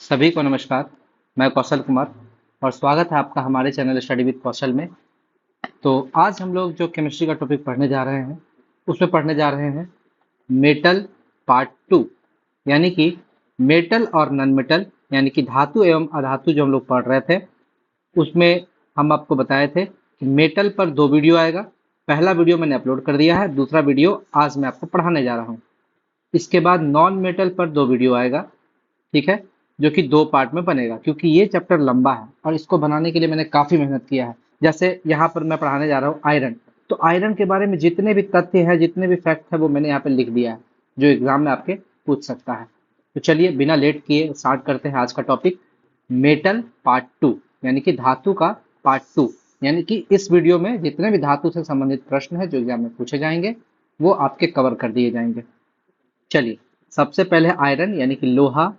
सभी को नमस्कार। मैं कौशल कुमार और स्वागत है आपका हमारे चैनल स्टडी विद कौशल में। तो आज हम लोग जो केमिस्ट्री का टॉपिक पढ़ने जा रहे हैं उसमें पढ़ने जा रहे हैं मेटल पार्ट टू, यानी कि मेटल और नॉन मेटल, यानी कि धातु एवं अधातु जो हम लोग पढ़ रहे थे उसमें हम आपको बताए थे कि मेटल पर दो वीडियो आएगा। पहला वीडियो मैंने अपलोड कर दिया है, दूसरा वीडियो आज मैं आपको पढ़ाने जा रहा हूँ। इसके बाद नॉन मेटल पर दो वीडियो आएगा, ठीक है, जो कि दो पार्ट में बनेगा क्योंकि ये चैप्टर लंबा है और इसको बनाने के लिए मैंने काफी मेहनत किया है। जैसे यहाँ पर मैं पढ़ाने जा रहा हूँ आयरन, तो आयरन के बारे में जितने भी तथ्य है, जितने भी फैक्ट है, वो मैंने यहाँ पे लिख दिया है जो एग्जाम में आपके पूछ सकता है। तो चलिए बिना लेट किए स्टार्ट करते हैं आज का टॉपिक, मेटल पार्ट टू, यानी कि धातु का पार्ट टू। यानी कि इस वीडियो में जितने भी धातु से संबंधित प्रश्न है जो एग्जाम में पूछे जाएंगे वो आपके कवर कर दिए जाएंगे। चलिए सबसे पहले आयरन यानी कि लोहा,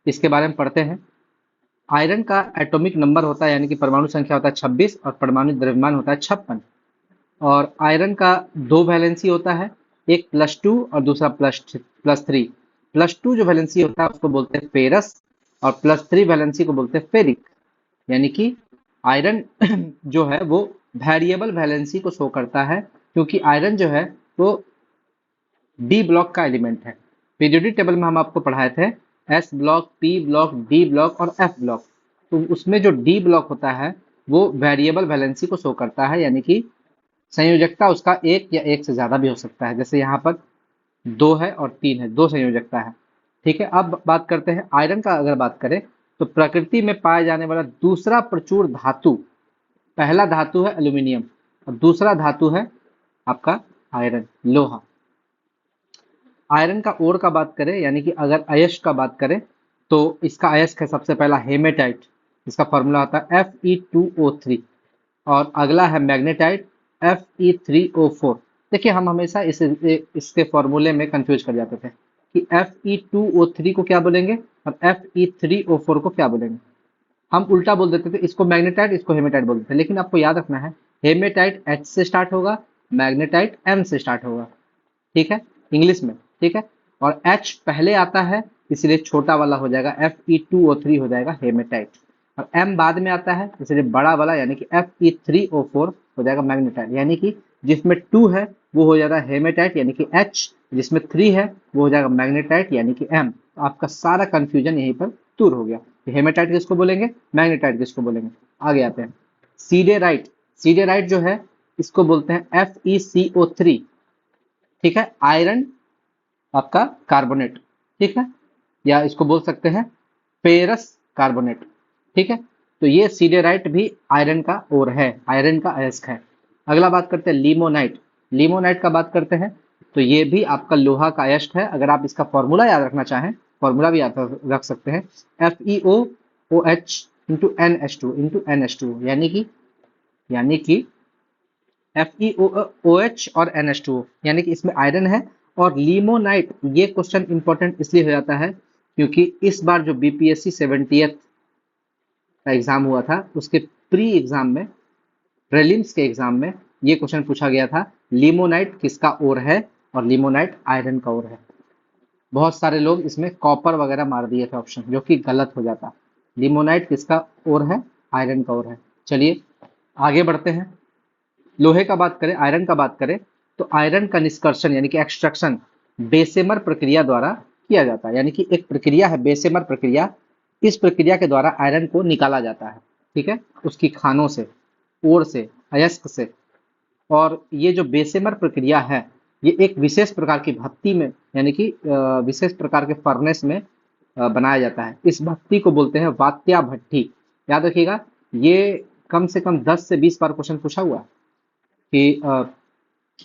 इसके बारे में पढ़ते हैं। आयरन का एटॉमिक नंबर होता है, यानी कि परमाणु संख्या होता है 26 और परमाणु द्रव्यमान होता है 56। और आयरन का दो वैलेंसी होता है, एक +2 और दूसरा +3। +2 जो वैलेंसी होता है उसको बोलते हैं फेरस और +3 वैलेंसी को बोलते हैं फेरिक। यानी कि आयरन जो है वो वेरिएबल वैलेंसी को शो करता है क्योंकि आयरन जो है वो डी ब्लॉक का एलिमेंट है। पीरियोडिक टेबल में हम आपको पढ़ाए थे S block, P block, D block और एफ ब्लॉक। तो उसमें जो डी ब्लॉक होता है वो वेरिएबल वैलेंसी को शो करता है, यानी कि संयोजकता उसका एक या एक से ज्यादा भी हो सकता है। जैसे यहाँ पर दो है और तीन है, दो संयोजकता है। ठीक है, अब बात करते हैं आयरन का। अगर बात करें तो प्रकृति में पाया जाने वाला दूसरा प्रचुर धातु, पहला धातु है एल्यूमिनियम और दूसरा धातु है आपका आयरन, लोहा। आयरन का ओर का बात करें, यानी कि अगर अयस्क का बात करें तो इसका अयस्क है सबसे पहला हेमेटाइट, इसका फॉर्मूला होता है Fe2O3। और अगला है मैग्नेटाइट Fe3O4। देखिए हम हमेशा इसके फॉर्मूले में कंफ्यूज कर जाते थे कि Fe2O3 को क्या बोलेंगे और Fe3O4 को क्या बोलेंगे। हम उल्टा बोल देते थे, इसको मैग्नेटाइट इसको हेमेटाइट बोलते थे। लेकिन आपको याद रखना है हेमेटाइट H से स्टार्ट होगा, मैग्नेटाइट M से स्टार्ट होगा, ठीक है, इंग्लिश में। ठीक है, और H पहले आता है इसलिए छोटा वाला हो जाएगा Fe2O3 हो जाएगा हेमेटाइट, और M बाद में आता है इसलिए बड़ा वाला यानी कि Fe3O4 हो जाएगा मैग्नेटाइट। यानी कि जिसमें 2 है वो हो जाता है हेमेटाइट यानी कि H, जिसमें 3 है वो हो जाएगा मैग्नेटाइट यानी कि M। तो आपका सारा कंफ्यूजन यहीं पर दूर हो गया। हेमेटाइट किसको बोलेंगे, मैग्नेटाइट किसको बोलेंगे। आगे आते हैं सीडेराइट। सीडेराइट जो है इसको बोलते हैं FeCO3, ठीक है, आयरन आपका कार्बोनेट, ठीक है, या इसको बोल सकते हैं फेरस कार्बोनेट, ठीक है। तो ये सीडेराइट भी आयरन का ओर है, आयरन का अयस्क है। अगला बात करते हैं लिमोनाइट। लिमोनाइट का बात करते हैं तो ये भी आपका लोहा का अयस्क है। अगर आप इसका फॉर्मूला याद रखना चाहें, फॉर्मूला भी याद रख सकते हैं FeOOH यानी कि FeOH और NH2, यानी कि इसमें आयरन है। और लिमोनाइट, ये क्वेश्चन इंपॉर्टेंट इसलिए हो जाता है क्योंकि इस बार जो BPSC 70th का एग्जाम हुआ था उसके प्री एग्जाम में, प्रीलिम्स के एग्जाम में ये क्वेश्चन पूछा गया था, लिमोनाइट किसका ओर है, और लिमोनाइट आयरन का ओर है। बहुत सारे लोग इसमें कॉपर वगैरह मार दिए थे ऑप्शन, जो कि गलत हो जाता। लिमोनाइट किसका ओर है, आयरन का ओर है। चलिए आगे बढ़ते हैं। लोहे का बात करें, आयरन का बात करें तो आयरन का निष्कर्षण यानी कि एक्सट्रैक्शन बेसेमर प्रक्रिया द्वारा किया जाता है। यानी कि एक प्रक्रिया है बेसेमर प्रक्रिया, इस प्रक्रिया के द्वारा आयरन को निकाला जाता है, ठीक है, उसकी खानों से, ओर से, अयस्क से। और ये जो बेसेमर प्रक्रिया है ये एक विशेष प्रकार की भट्टी में, यानी कि विशेष प्रकार के फर्नेस में बनाया जाता है। इस भट्टी को बोलते हैं वात्या भट्टी। याद रखिएगा, ये कम से कम 10 से 20 बार क्वेश्चन पूछा हुआ है कि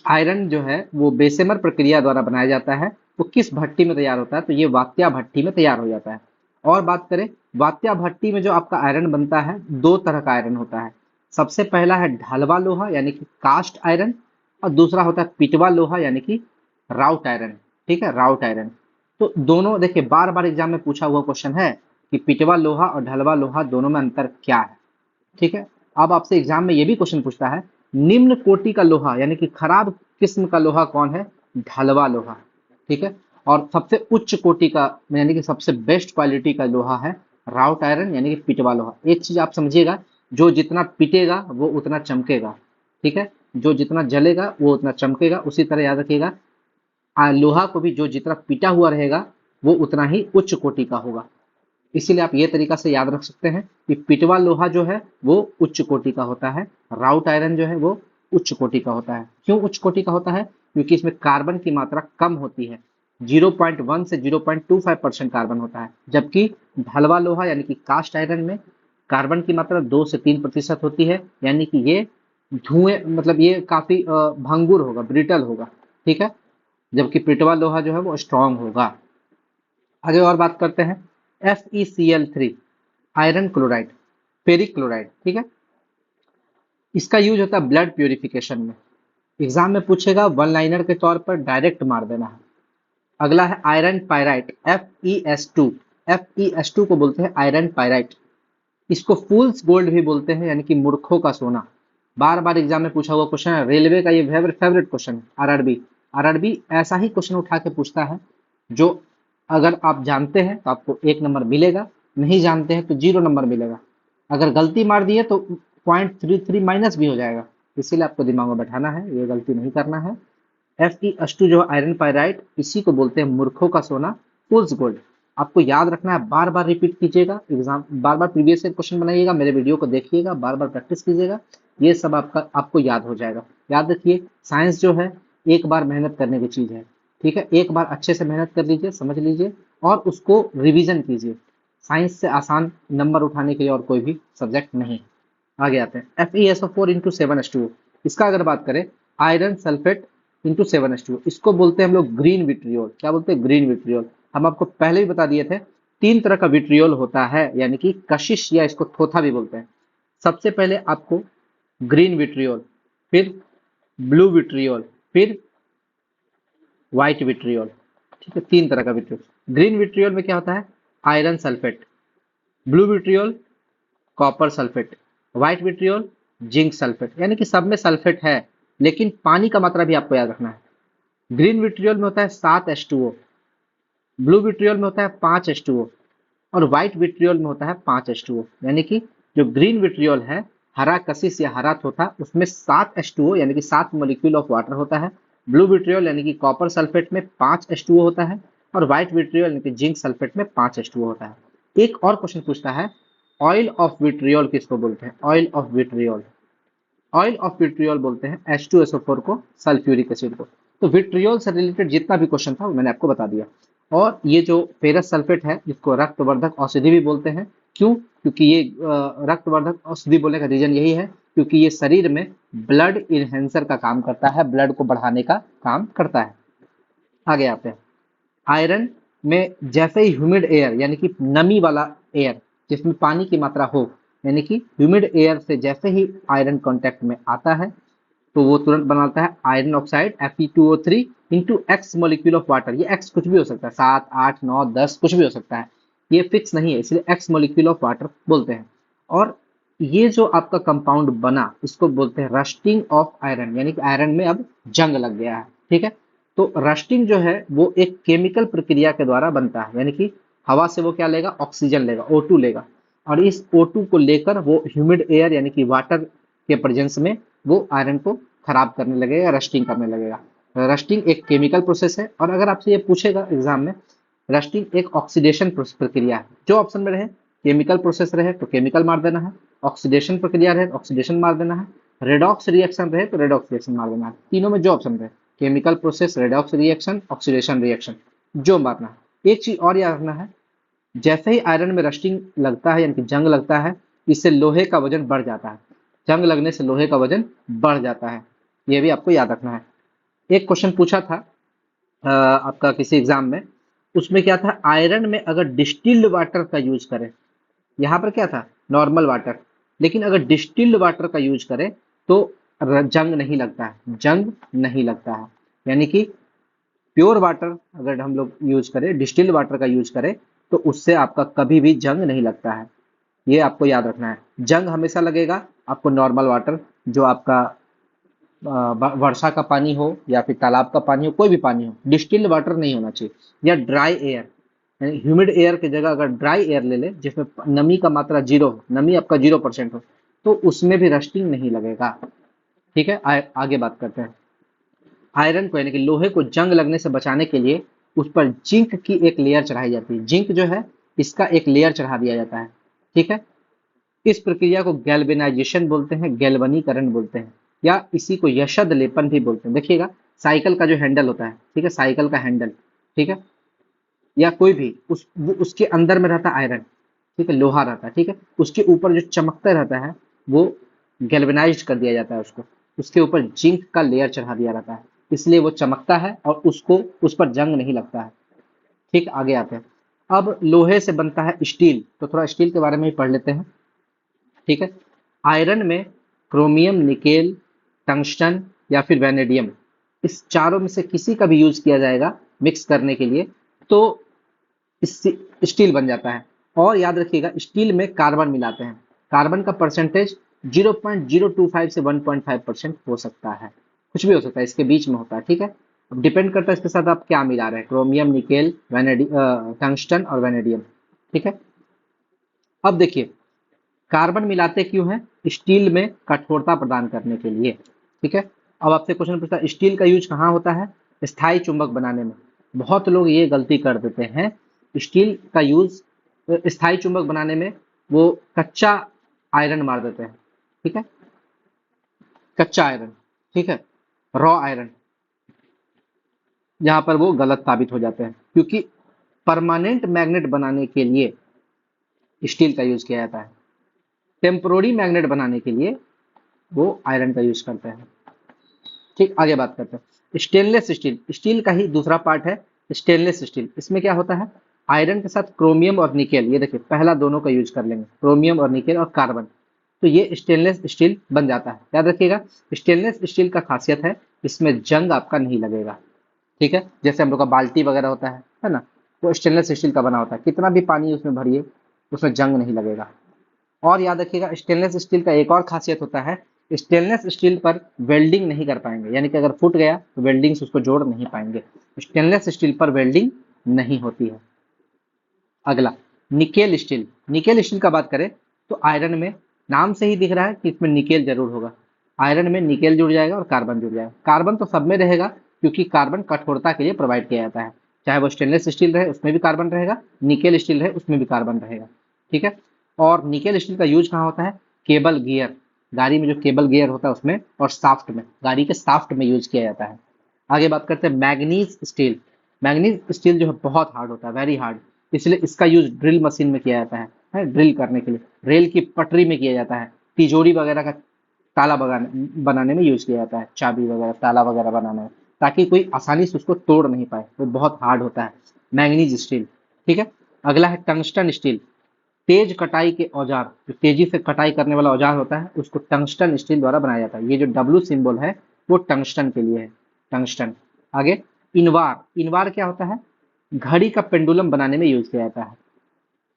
आयरन जो है वो बेसेमर प्रक्रिया द्वारा बनाया जाता है, वो किस भट्टी में तैयार होता है, तो ये वात्या भट्टी में तैयार हो जाता है। और बात करें वात्या भट्टी में जो आपका आयरन बनता है, दो तरह का आयरन होता है। सबसे पहला है ढलवा लोहा यानी कि कास्ट आयरन, और दूसरा होता है पिटवा लोहा यानी कि राउट आयरन, ठीक है, राउट आयरन। तो दोनों देखिए बार बार एग्जाम में पूछा हुआ क्वेश्चन है कि पिटवा लोहा और ढलवा लोहा दोनों में अंतर क्या है, ठीक है। अब आपसे एग्जाम में ये भी क्वेश्चन पूछता है निम्न कोटि का लोहा यानी कि खराब किस्म का लोहा कौन है, ढलवा लोहा, ठीक है। और सबसे उच्च कोटि का यानी कि सबसे बेस्ट क्वालिटी का लोहा है राउट आयरन यानी कि पिटवा लोहा। एक चीज आप समझिएगा, जो जितना पिटेगा वो उतना चमकेगा, ठीक है, जो जितना जलेगा वो उतना चमकेगा। उसी तरह याद रखिएगा, लोहा को भी जो जितना पिटा हुआ रहेगा वो उतना ही उच्च कोटि का होगा। इसीलिए आप ये तरीका से याद रख सकते हैं कि पिटवा लोहा जो है वो उच्च कोटि का होता है, राउट आयरन जो है वो उच्च कोटि का होता है। क्यों उच्च कोटि का होता है? क्योंकि इसमें कार्बन की मात्रा कम होती है, 0.1 से 0.25% कार्बन होता है, जबकि ढलवा लोहा यानी कि कास्ट आयरन में कार्बन की मात्रा 2 से 3% होती है, यानी कि ये धुएं, मतलब ये काफी भंगुर होगा, ब्रिटल होगा, ठीक है, जबकि पिटवा लोहा जो है वो स्ट्रांग होगा। आगे और बात करते हैं, FeCl3 iron chloride, ferric chloride, ठीक है, इसका यूज होता है ब्लड प्यूरिफिकेशन में। एग्जाम में पूछेगा, वन लाइनर के तौर पर डायरेक्ट मार देना है। अगला है आयरन पायराइट, FeS2। FeS2 को बोलते हैं आयरन पायराइट। इसको फूल्स गोल्ड भी बोलते हैं, यानी कि मूर्खों का सोना। बार बार एग्जाम में पूछा हुआ क्वेश्चन है, रेलवे का ये फेवरेट क्वेश्चन, आरआरबी। आरआरबी ऐसा ही क्वेश्चन उठा के पूछता है, जो अगर आप जानते हैं तो आपको 1 नंबर मिलेगा, नहीं जानते हैं तो 0 नंबर मिलेगा। अगर गलती मार दिए तो 0.33 माइनस भी हो जाएगा। इसीलिए आपको दिमाग में बैठाना है, ये गलती नहीं करना है। FeS2 जो आयरन पायराइट, इसी को बोलते हैं मूर्खों का सोना, फूल्स गोल्ड। आपको याद रखना है, बार बार रिपीट कीजिएगा, एग्जाम बार बार प्रीवियस ईयर क्वेश्चन बनाइएगा, मेरे वीडियो को देखिएगा, बार बार प्रैक्टिस कीजिएगा, ये सब आपको याद हो जाएगा। याद रखिए, साइंस जो है एक बार मेहनत करने की चीज है, ठीक है, एक बार अच्छे से मेहनत कर लीजिए, समझ लीजिए और उसको रिवीजन कीजिए। साइंस से आसान नंबर उठाने के लिए और कोई भी सब्जेक्ट नहीं। आगे आते हैं, FeSO4 इंटू 7H2O। इसका अगर बात करें, आयरन सल्फेट इंटू 7H2O, इसको बोलते हैं हम लोग ग्रीन विट्रियोल। क्या बोलते हैं? Green vitriol. हम आपको पहले भी बता दिए थे, 3 तरह का विट्रियोल होता है, यानी कि कशिश या इसको थोथा भी बोलते हैं। सबसे पहले आपको ग्रीन विट्रियोल, फिर ब्लू विट्रियोल, फिर व्हाइट विट्रियोल, ठीक है, 3 तरह का विट्रियोल। ग्रीन विट्रियोल में क्या होता है? Iron sulphate, blue vitriol copper sulphate, white vitriol zinc sulphate, यानी कि सब में सल्फेट है, लेकिन पानी का मात्रा भी आपको याद रखना है। ग्रीन विट्रियोल में होता है 7H2O, ब्लू विट्रियोल में होता है 5H2O और व्हाइट विट्रियोल में होता है 5H2O। यानी कि जो ग्रीन विट्रियोल है, हरा कशिश या हरा थोथा, उसमें 7H2O यानी कि 7 मॉलिक्यूल ऑफ वाटर होता है। ब्लू विट्रियोल यानी कि कॉपर सल्फेट में 5H2O होता है और व्हाइट विट्रियोल यानी कि जिंक सल्फेट में 5H2O होता है। एक और क्वेश्चन पूछता है, ऑयल ऑफ विट्रियोल किसको बोलते हैं? Oil of vitriol, oil of vitriol बोलते हैं H2SO4 को, सल्फ्यूरिक एसिड को। तो विट्रियोल से रिलेटेड जितना भी क्वेश्चन था वो मैंने आपको बता दिया। और ये जो फेरस सल्फेट है, जिसको रक्तवर्धक औषधि भी बोलते हैं, क्यों? क्योंकि ये रक्तवर्धक औषधि बोलने का रीजन यही है क्योंकि ये शरीर में ब्लड इनहेंसर का काम करता है, ब्लड को बढ़ाने का काम करता है। आगे आते हैं, आयरन में जैसे ही ह्यूमिड एयर यानी कि नमी वाला एयर, जिसमें पानी की मात्रा हो, यानी कि ह्यूमिड एयर से जैसे ही आयरन कांटेक्ट में आता है तो वो तुरंत बनाता है iron oxide Fe2O3 into x molecule of water. ये एक्स कुछ भी हो सकता है, 7, 8, 9, 10 कुछ भी हो सकता है, ये फिक्स नहीं है, इसलिए एक्स मॉलिक्यूल ऑफ वाटर बोलते हैं। और ये जो आपका कंपाउंड बना, इसको बोलते हैं रस्टिंग ऑफ आयरन, यानी कि आयरन में अब जंग लग गया है, ठीक है। तो रस्टिंग जो है वो एक केमिकल प्रक्रिया के द्वारा बनता है, यानी कि हवा से वो क्या लेगा? ऑक्सीजन लेगा, O2 लेगा, और इस O2 को लेकर वो ह्यूमिड एयर यानी कि वाटर के प्रेजेंस में वो आयरन को खराब करने लगेगा, रस्टिंग करने लगेगा। रस्टिंग एक केमिकल प्रोसेस है। और अगर आपसे ये पूछेगा एग्जाम में, रस्टिंग एक ऑक्सीडेशन प्रक्रिया है, जो ऑप्शन में रहे, केमिकल प्रोसेस रहे तो केमिकल मार देना है, ऑक्सीडेशन प्रक्रिया रहे तो ऑक्सीडेशन मार देना है, रेडॉक्स रिएक्शन रहे तो रेडॉक्स रिएक्शन मार देना है। तीनों में जो ऑप्शन रहे, chemical process, redox reaction, oxidation reaction, जो मारना है। एक चीज और याद रखना है, जैसे ही आयरन में रस्टिंग लगता है यानी कि जंग लगता है, इससे लोहे का वजन बढ़ जाता है, जंग लगने से लोहे का वजन बढ़ जाता है, ये भी आपको याद रखना है। एक क्वेश्चन पूछा था आपका किसी एग्जाम में, उसमें क्या था, आयरन में अगर डिस्टिल्ड वाटर का यूज करें, यहाँ पर क्या था? नॉर्मल वाटर, लेकिन अगर डिस्टिल्ड वाटर का यूज करें तो जंग नहीं लगता है, जंग नहीं लगता है। यानी कि प्योर वाटर अगर हम लोग यूज करें, डिस्टिल्ड वाटर का यूज करें, तो उससे आपका कभी भी जंग नहीं लगता है, ये आपको याद रखना है। जंग हमेशा लगेगा आपको नॉर्मल वाटर, जो आपका वर्षा का पानी हो या फिर तालाब का पानी हो, कोई भी पानी हो, डिस्टिल्ड वाटर नहीं होना चाहिए, या ड्राई एयर। यानी ह्यूमिड एयर की जगह अगर ड्राई एयर ले ले जिसमें नमी का मात्रा 0 हो, नमी आपका 0% हो, तो उसमें भी रस्टिंग नहीं लगेगा। ठीक है, आगे बात करते हैं। आयरन को यानी कि लोहे को जंग लगने से बचाने के लिए उस पर जिंक की एक लेयर चढ़ाई जाती है। जिंक जो है इसका एक लेयर चढ़ा दिया जाता है। ठीक है, इस प्रक्रिया को गैल्वेनाइजेशन बोलते हैं, गैल्वनीकरण बोलते हैं, या इसी को यशद लेपन भी बोलते हैं। देखिएगा, साइकिल का जो हैंडल होता है, ठीक है, साइकिल का हैंडल, ठीक है, या कोई भी उसके अंदर में रहता है आयरन, ठीक है, लोहा रहता है, ठीक है, उसके ऊपर जो चमकता रहता है वो गैल्वेनाइज्ड कर दिया जाता है उसको, उसके ऊपर जिंक का लेयर चढ़ा दिया रहता है, इसलिए वो चमकता है और उसको उस पर जंग नहीं लगता है। ठीक, आगे आते हैं। अब लोहे से बनता है स्टील, तो थोड़ा स्टील के बारे में ही पढ़ लेते हैं। ठीक है, आयरन में क्रोमियम, निकेल, टंगस्टन या फिर वैनेडियम, इस चारों में से किसी का भी यूज किया जाएगा मिक्स करने के लिए, तो इससे स्टील बन जाता है। और याद रखिएगा, स्टील में कार्बन मिलाते हैं, कार्बन का परसेंटेज 0.025 से 1.5% हो सकता है, कुछ भी हो सकता है, इसके बीच में होता है। ठीक है, अब डिपेंड करता है इसके साथ आप क्या मिला रहे हैं, क्रोमियम, निकेल, टंगस्टन और वैनेडियम। ठीक है, अब देखिए, कार्बन मिलाते क्यों हैं? स्टील में कठोरता प्रदान करने के लिए। ठीक है, अब आपसे क्वेश्चन पूछता है स्टील का यूज कहाँ होता है? स्थायी चुंबक बनाने में। बहुत लोग ये गलती कर देते हैं, स्टील का यूज स्थायी चुंबक बनाने में वो कच्चा आयरन मार देते हैं। ठीक है, कच्चा आयरन, ठीक है, रॉ आयरन, यहाँ पर वो गलत साबित हो जाते हैं, क्योंकि परमानेंट मैग्नेट बनाने के लिए स्टील का यूज किया जाता है, टेम्पोररी मैग्नेट बनाने के लिए वो आयरन का यूज करते हैं। ठीक, आगे बात करते हैं स्टेनलेस स्टील। स्टील का ही दूसरा पार्ट है स्टेनलेस स्टील। इसमें क्या होता है? आयरन के साथ क्रोमियम और निकेल, ये देखिए पहला दोनों का यूज कर लेंगे, क्रोमियम और निकेल और कार्बन, तो ये स्टेनलेस स्टील बन जाता है। याद रखिएगा, स्टेनलेस स्टील का खासियत है इसमें जंग आपका नहीं लगेगा। ठीक है, जैसे हम लोग का बाल्टी वगैरह होता है ना, वो स्टेनलेस स्टील का बना होता है, कितना भी पानी उसमें भरिए उसमें जंग नहीं लगेगा। और याद रखिएगा, स्टेनलेस स्टील का एक और खासियत होता है, स्टेनलेस स्टील पर वेल्डिंग नहीं कर पाएंगे, यानी कि अगर फूट गया तो वेल्डिंग से उसको जोड़ नहीं पाएंगे, स्टेनलेस स्टील पर वेल्डिंग नहीं होती है। अगला, निकेल स्टील। निकेल स्टील का बात करें तो आयरन में नाम से ही दिख रहा है कि इसमें निकेल जरूर होगा, आयरन में निकेल जुड़ जाएगा और कार्बन जुड़ जाएगा। कार्बन तो सब में रहेगा, क्योंकि कार्बन कठोरता के लिए प्रोवाइड किया जाता है, चाहे वो स्टेनलेस स्टील रहे उसमें भी कार्बन रहेगा, निकेल स्टील रहे उसमें भी कार्बन रहेगा। ठीक है, और निकेल स्टील का यूज कहाँ होता है? केबल गियर, गाड़ी में जो केबल गियर होता है उसमें, और साफ्ट में, गाड़ी के साफ्ट में यूज किया जाता है। आगे बात करते हैं मैग्नीज स्टील। मैग्नीज स्टील जो है बहुत हार्ड होता है, वेरी हार्ड, इसलिए इसका यूज ड्रिल मशीन में किया जाता है ड्रिल करने के लिए, रेल की पटरी में किया जाता है, तिजोरी वगैरह का ताला बनाने में यूज किया जाता है, चाबी वगैरह ताला वगैरह बनाने में, ताकि कोई आसानी से उसको तोड़ नहीं पाए, वो बहुत हार्ड होता है मैग्नीज स्टील। ठीक है, अगला है टंगस्टन स्टील। तेज कटाई के औजार, जो तेजी से कटाई करने वाला औजार होता है उसको टंगस्टन स्टील द्वारा बनाया जाता है। ये जो डब्लू सिंबल है वो टंगस्टन के लिए है, टंगस्टन। आगे, इनवार। इनवार क्या होता है? घड़ी का पेंडुलम बनाने में यूज किया जाता है।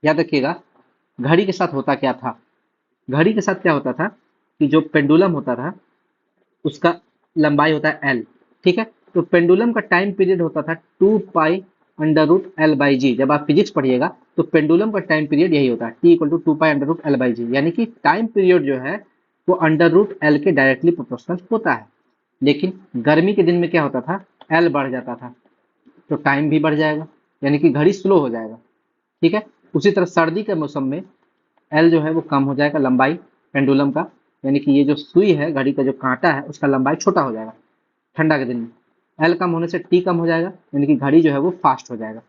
याद रखिएगा, घड़ी के साथ होता क्या था? घड़ी के साथ क्या होता था कि जो पेंडुलम होता था उसका लंबाई होता है एल। ठीक है, तो पेंडुलम का टाइम पीरियड होता था 2 pi under root L by G. जब आप फिजिक्स पढ़िएगा तो पेंडुलम का टाइम पीरियड यही होता है, T = 2 pi under root L by g, यानी कि टाइम पीरियड जो है वो अंडर रूट एल के डायरेक्टली प्रोपोर्शनल होता है। लेकिन गर्मी के दिन में क्या होता था? एल बढ़ जाता था, तो टाइम भी बढ़ जाएगा, यानी कि घड़ी स्लो हो जाएगा। ठीक है, उसी तरह सर्दी के मौसम में एल जो है वो कम हो जाएगा, लंबाई पेंडुलम का, यानी कि ये जो सुई है घड़ी का जो कांटा है उसका लंबाई छोटा हो जाएगा ठंडा के दिन में। एल कम होने से टी कम हो जाएगा, यानी कि घड़ी जो है वो फास्ट हो जाएगा।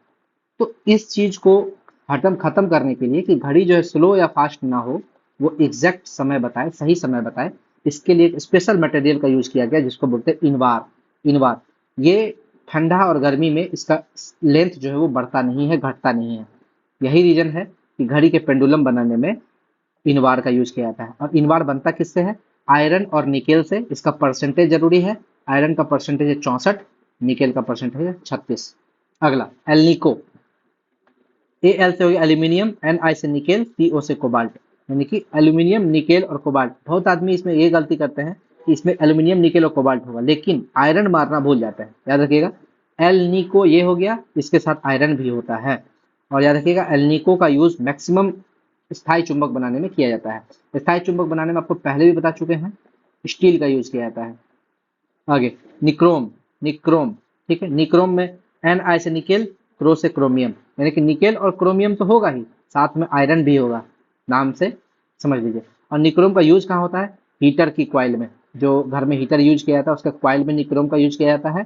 तो इस चीज को खत्म करने के लिए कि घड़ी जो है स्लो या फास्ट ना हो, वो एग्जैक्ट समय बताए, सही समय बताए, इसके लिए एक स्पेशल मटेरियल का यूज किया गया जिसको बोलते हैं इनवार। इनवार, ये ठंडा और गर्मी में इसका लेंथ जो है वो बढ़ता नहीं है, घटता नहीं है। यही रीजन है कि घड़ी के पेंडुलम बनाने में इनवार का यूज किया जाता है। और इनवार बनता किससे है? आयरन और निकेल से। इसका परसेंटेज जरूरी है, आयरन का परसेंटेज है 64, निकेल का परसेंटेज है 36। अगला, एल्निको। ए एल से हो गया एल्यूमिनियम, एन आई से निकेल, सी ओ से कोबाल्ट, यानी कि एल्यूमिनियम, निकेल और कोबाल्ट। बहुत आदमी इसमें ये गलती करते हैं कि इसमें एल्यूमिनियम, निकेल और कोबाल्ट होगा, लेकिन आयरन मारना भूल जाते हैं। याद रखिएगा, एल निको ये हो गया, इसके साथ आयरन भी होता है। और याद रखिएगा एल्निको का यूज मैक्सिमम स्थायी चुंबक बनाने में किया जाता है। स्थायी चुंबक बनाने में आपको पहले भी बता चुके हैं, स्टील का यूज किया जाता है। आगे निक्रोम, निक्रोम, ठीक है, निक्रोम में एन आई से निकेल, क्रो से क्रोमियम, यानी कि निकेल और क्रोमियम तो होगा ही, साथ में आयरन भी होगा, नाम से समझ लीजिए। और निक्रोम का यूज कहाँ होता है? हीटर की क्वाइल में, जो घर में हीटर यूज किया जाता है उसका क्वाइल में निक्रोम का यूज किया जाता है।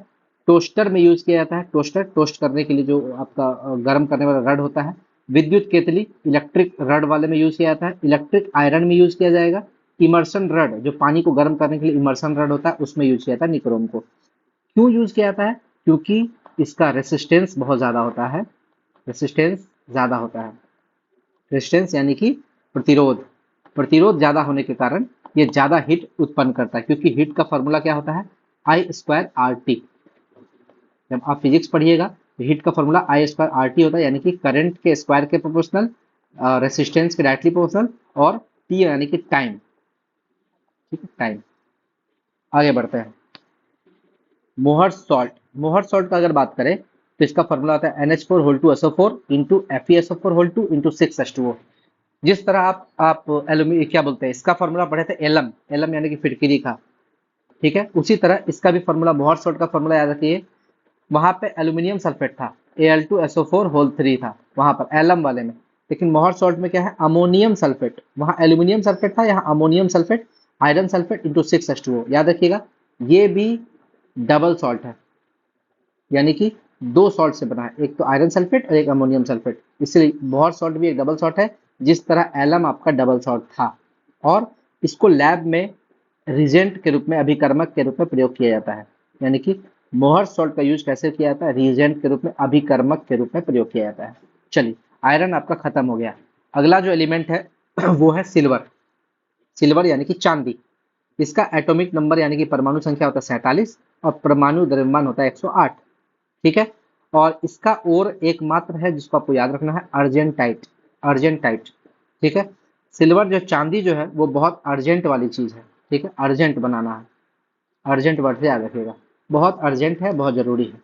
टोस्टर में यूज किया जाता है, टोस्टर टोस्ट करने के लिए जो आपका गर्म करने वाला रड होता है। विद्युत केतली इलेक्ट्रिक रड वाले में यूज किया जाता है। इलेक्ट्रिक आयरन में यूज किया जाएगा। इमर्सन रड, जो पानी को गर्म करने के लिए इमर्सन रड होता है, उसमें यूज किया जाता है निक्रोम को। क्यों यूज किया जाता है? क्योंकि इसका रेसिस्टेंस बहुत ज्यादा होता है, रेसिस्टेंस ज्यादा होता है। रेजिस्टेंस यानी कि प्रतिरोध, प्रतिरोध ज्यादा होने के कारण ये ज्यादा हीट उत्पन्न करता है, क्योंकि हीट का फॉर्मूला क्या होता है? आई स्क्वायर आर टी। जब आप फिजिक्स पढ़िएगा तो हीट का formula I square R T होता है, यानी कि करंट के स्क्वायर के प्रोपोर्शनल, रेसिस्टेंस के डायरेक्टली प्रोपोर्शनल, और टी यानी कि टाइम। ठीक है, टाइम। आगे बढ़ते हैं। मोहर सॉल्ट, मोहर सॉल्ट का अगर बात करें तो इसका फॉर्मूला आता है NH4 2SO4 into FeSO4 into 6H2O। जिस तरह आप एल्यूमिनियम क्या बोलते हैं, इसका फॉर्मूला पढ़े थे एलम, एलम यानी कि फिटकिरी का, ठीक है, उसी तरह इसका भी फॉर्मूला, मोहर सॉल्ट का फॉर्मूला याद रखिए। वहां पे एल्यूमिनियम सल्फेट था, Al2SO4 था वहां पर एलम वाले में, लेकिन मोहर सॉल्ट में क्या है? Ammonium sulphate. वहां एल्यूमिनियम सल्फेट था, यहाँ ammonium sulphate, iron sulphate into 6H2O। याद रखिएगा ये भी डबल सॉल्ट है, यानी कि दो सॉल्ट से बना है, एक तो आयरन सल्फेट और एक अमोनियम सल्फेट, इसलिए बोहर सॉल्ट भी एक डबल सॉल्ट है, जिस तरह एलम आपका डबल सॉल्ट था। और इसको लैब में रिजेंट के रूप में, अभिकर्मक के रूप में प्रयोग किया जाता है। यानी कि मोहर सॉल्ट का यूज कैसे किया जाता है? रिजेंट के रूप में, अभिकर्मक के रूप में प्रयोग किया जाता है। चलिए, आयरन आपका खत्म हो गया। अगला जो एलिमेंट है वो है सिल्वर। सिल्वर यानी कि चांदी। इसका एटॉमिक नंबर यानी कि परमाणु संख्या होता है 47 और परमाणु द्रव्यमान होता है 108। ठीक है, और इसका और एकमात्र है जिसको आपको याद रखना है, अर्जेंटाइट, अर्जेंटाइट। ठीक है, सिल्वर जो चांदी जो है वो बहुत अर्जेंट वाली चीज है। ठीक है, अर्जेंट बनाना है, अर्जेंट वर्ड से याद रखिएगा, बहुत अर्जेंट है, बहुत जरूरी है।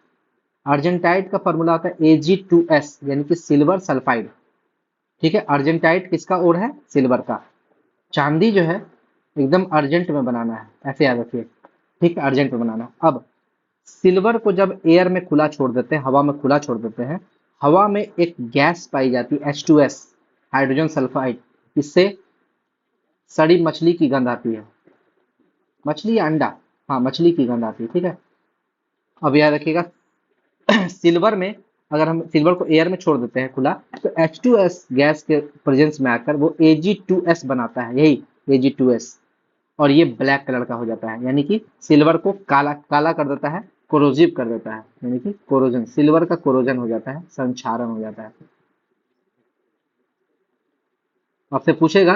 अर्जेंटाइट का फॉर्मूला होता है Ag2S यानी कि सिल्वर सल्फाइड। ठीक है, अर्जेंटाइट किसका और है? सिल्वर का। चांदी जो है एकदम अर्जेंट में बनाना है, ऐसे याद रखिए। ठीक है, अर्जेंट में बनाना। अब सिल्वर को जब एयर में खुला छोड़ देते हैं, हवा में खुला छोड़ देते हैं, हवा में एक गैस पाई जाती है H2S, हाइड्रोजन सल्फाइड। इससे सड़ी मछली की गंध आती है, मछली या अंडा, हाँ मछली की गंध आती है। ठीक है, अब याद रखिएगा सिल्वर में, अगर हम सिल्वर को एयर में छोड़ देते हैं खुला, तो H2S गैस के प्रेजेंस में आकर वो Ag2S बनाता है, यही Ag2S, और ये ब्लैक कलर का हो जाता है, यानी कि सिल्वर को काला काला कर देता है, कोरोजिव कर देता है, यानी कि कोरोजन, सिल्वर का कोरोजन हो जाता है, संक्षारण हो जाता है। आपसे पूछेगा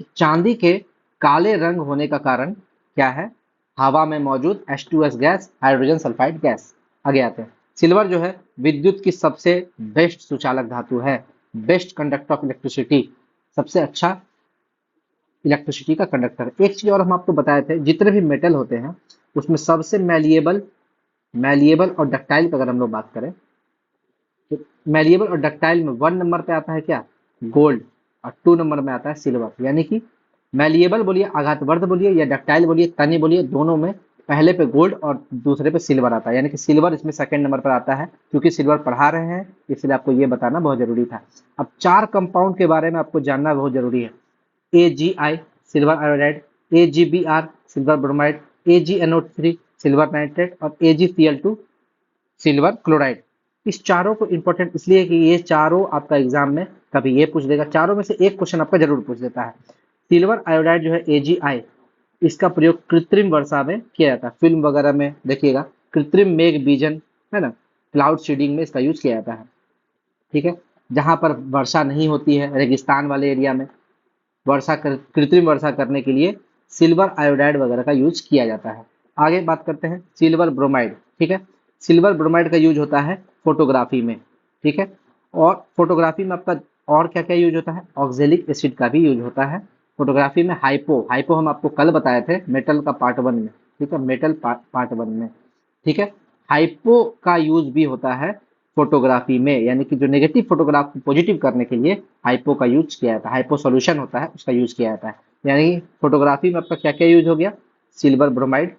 कि चांदी के काले रंग होने का कारण क्या है? हवा में मौजूद H2S gas, hydrogen sulphide gas. आगे आते हैं। सिल्वर जो है विद्युत की सबसे बेस्ट सुचालक धातु है, बेस्ट कंडक्टर ऑफ इलेक्ट्रिसिटी, सबसे अच्छा इलेक्ट्रिसिटी का कंडक्टर। एक चीज और हम आपको बताए थे, जितने भी मेटल होते हैं उसमें सबसे मैलिएबल, मैलिएबल और डक्टाइल की अगर हम लोग बात करें तो मैलिएबल और डक्टाइल में 1 नंबर पे आता है क्या? गोल्ड, और 2 नंबर में आता है सिल्वर। यानी कि मैलिएबल बोलिए, आघातवर्ध बोलिए, या डक्टाइल बोलिए, तनी बोलिए, दोनों में पहले पे गोल्ड और दूसरे पे सिल्वर आता है, यानी कि सिल्वर इसमें सेकंड नंबर पर आता है। क्योंकि सिल्वर पढ़ा रहे हैं इसलिए आपको ये बताना बहुत जरूरी था। अब 4 कंपाउंड के बारे में आपको जानना बहुत जरूरी है। AgI silver iodide, AgBr silver bromide, AgNO3 silver nitrate, और AgCl2 सिल्वर क्लोराइड। इस चारों को इंपॉर्टेंट इसलिए कि ये चारों आपका एग्जाम में कभी ये पूछ देगा, चारों में से एक क्वेश्चन आपका जरूर पूछ देता है। सिल्वर आयोडाइड जो है AgI, इसका प्रयोग कृत्रिम वर्षा में किया जाता है, फिल्म वगैरह में देखिएगा, कृत्रिम मेघ बीजन है ना, क्लाउड सीडिंग में इसका यूज किया जाता है। ठीक है, जहां पर वर्षा नहीं होती है, रेगिस्तान वाले एरिया में कृत्रिम वर्षा करने के लिए सिल्वर आयोडाइड वगैरह का यूज किया जाता है। आगे बात करते हैं सिल्वर ब्रोमाइड। ठीक है, सिल्वर ब्रोमाइड का यूज होता है फोटोग्राफी में। ठीक है, और फोटोग्राफी में आपका और क्या क्या यूज होता है? ऑक्जेलिक एसिड का भी यूज होता है फोटोग्राफी में। हाइपो, हाइपो हम आपको कल बताए थे मेटल का पार्ट 1 में। ठीक है, मेटल पार्ट 1 में। ठीक है, हाइपो का यूज भी होता है फोटोग्राफी में, यानी कि जो नेगेटिव फोटोग्राफ को पॉजिटिव करने के लिए हाइपो का यूज किया जाता है, हाइपो सॉल्यूशन होता है उसका यूज किया जाता है। यानी कि फोटोग्राफी में आपका क्या क्या यूज हो गया, सिल्वर ब्रोमाइड,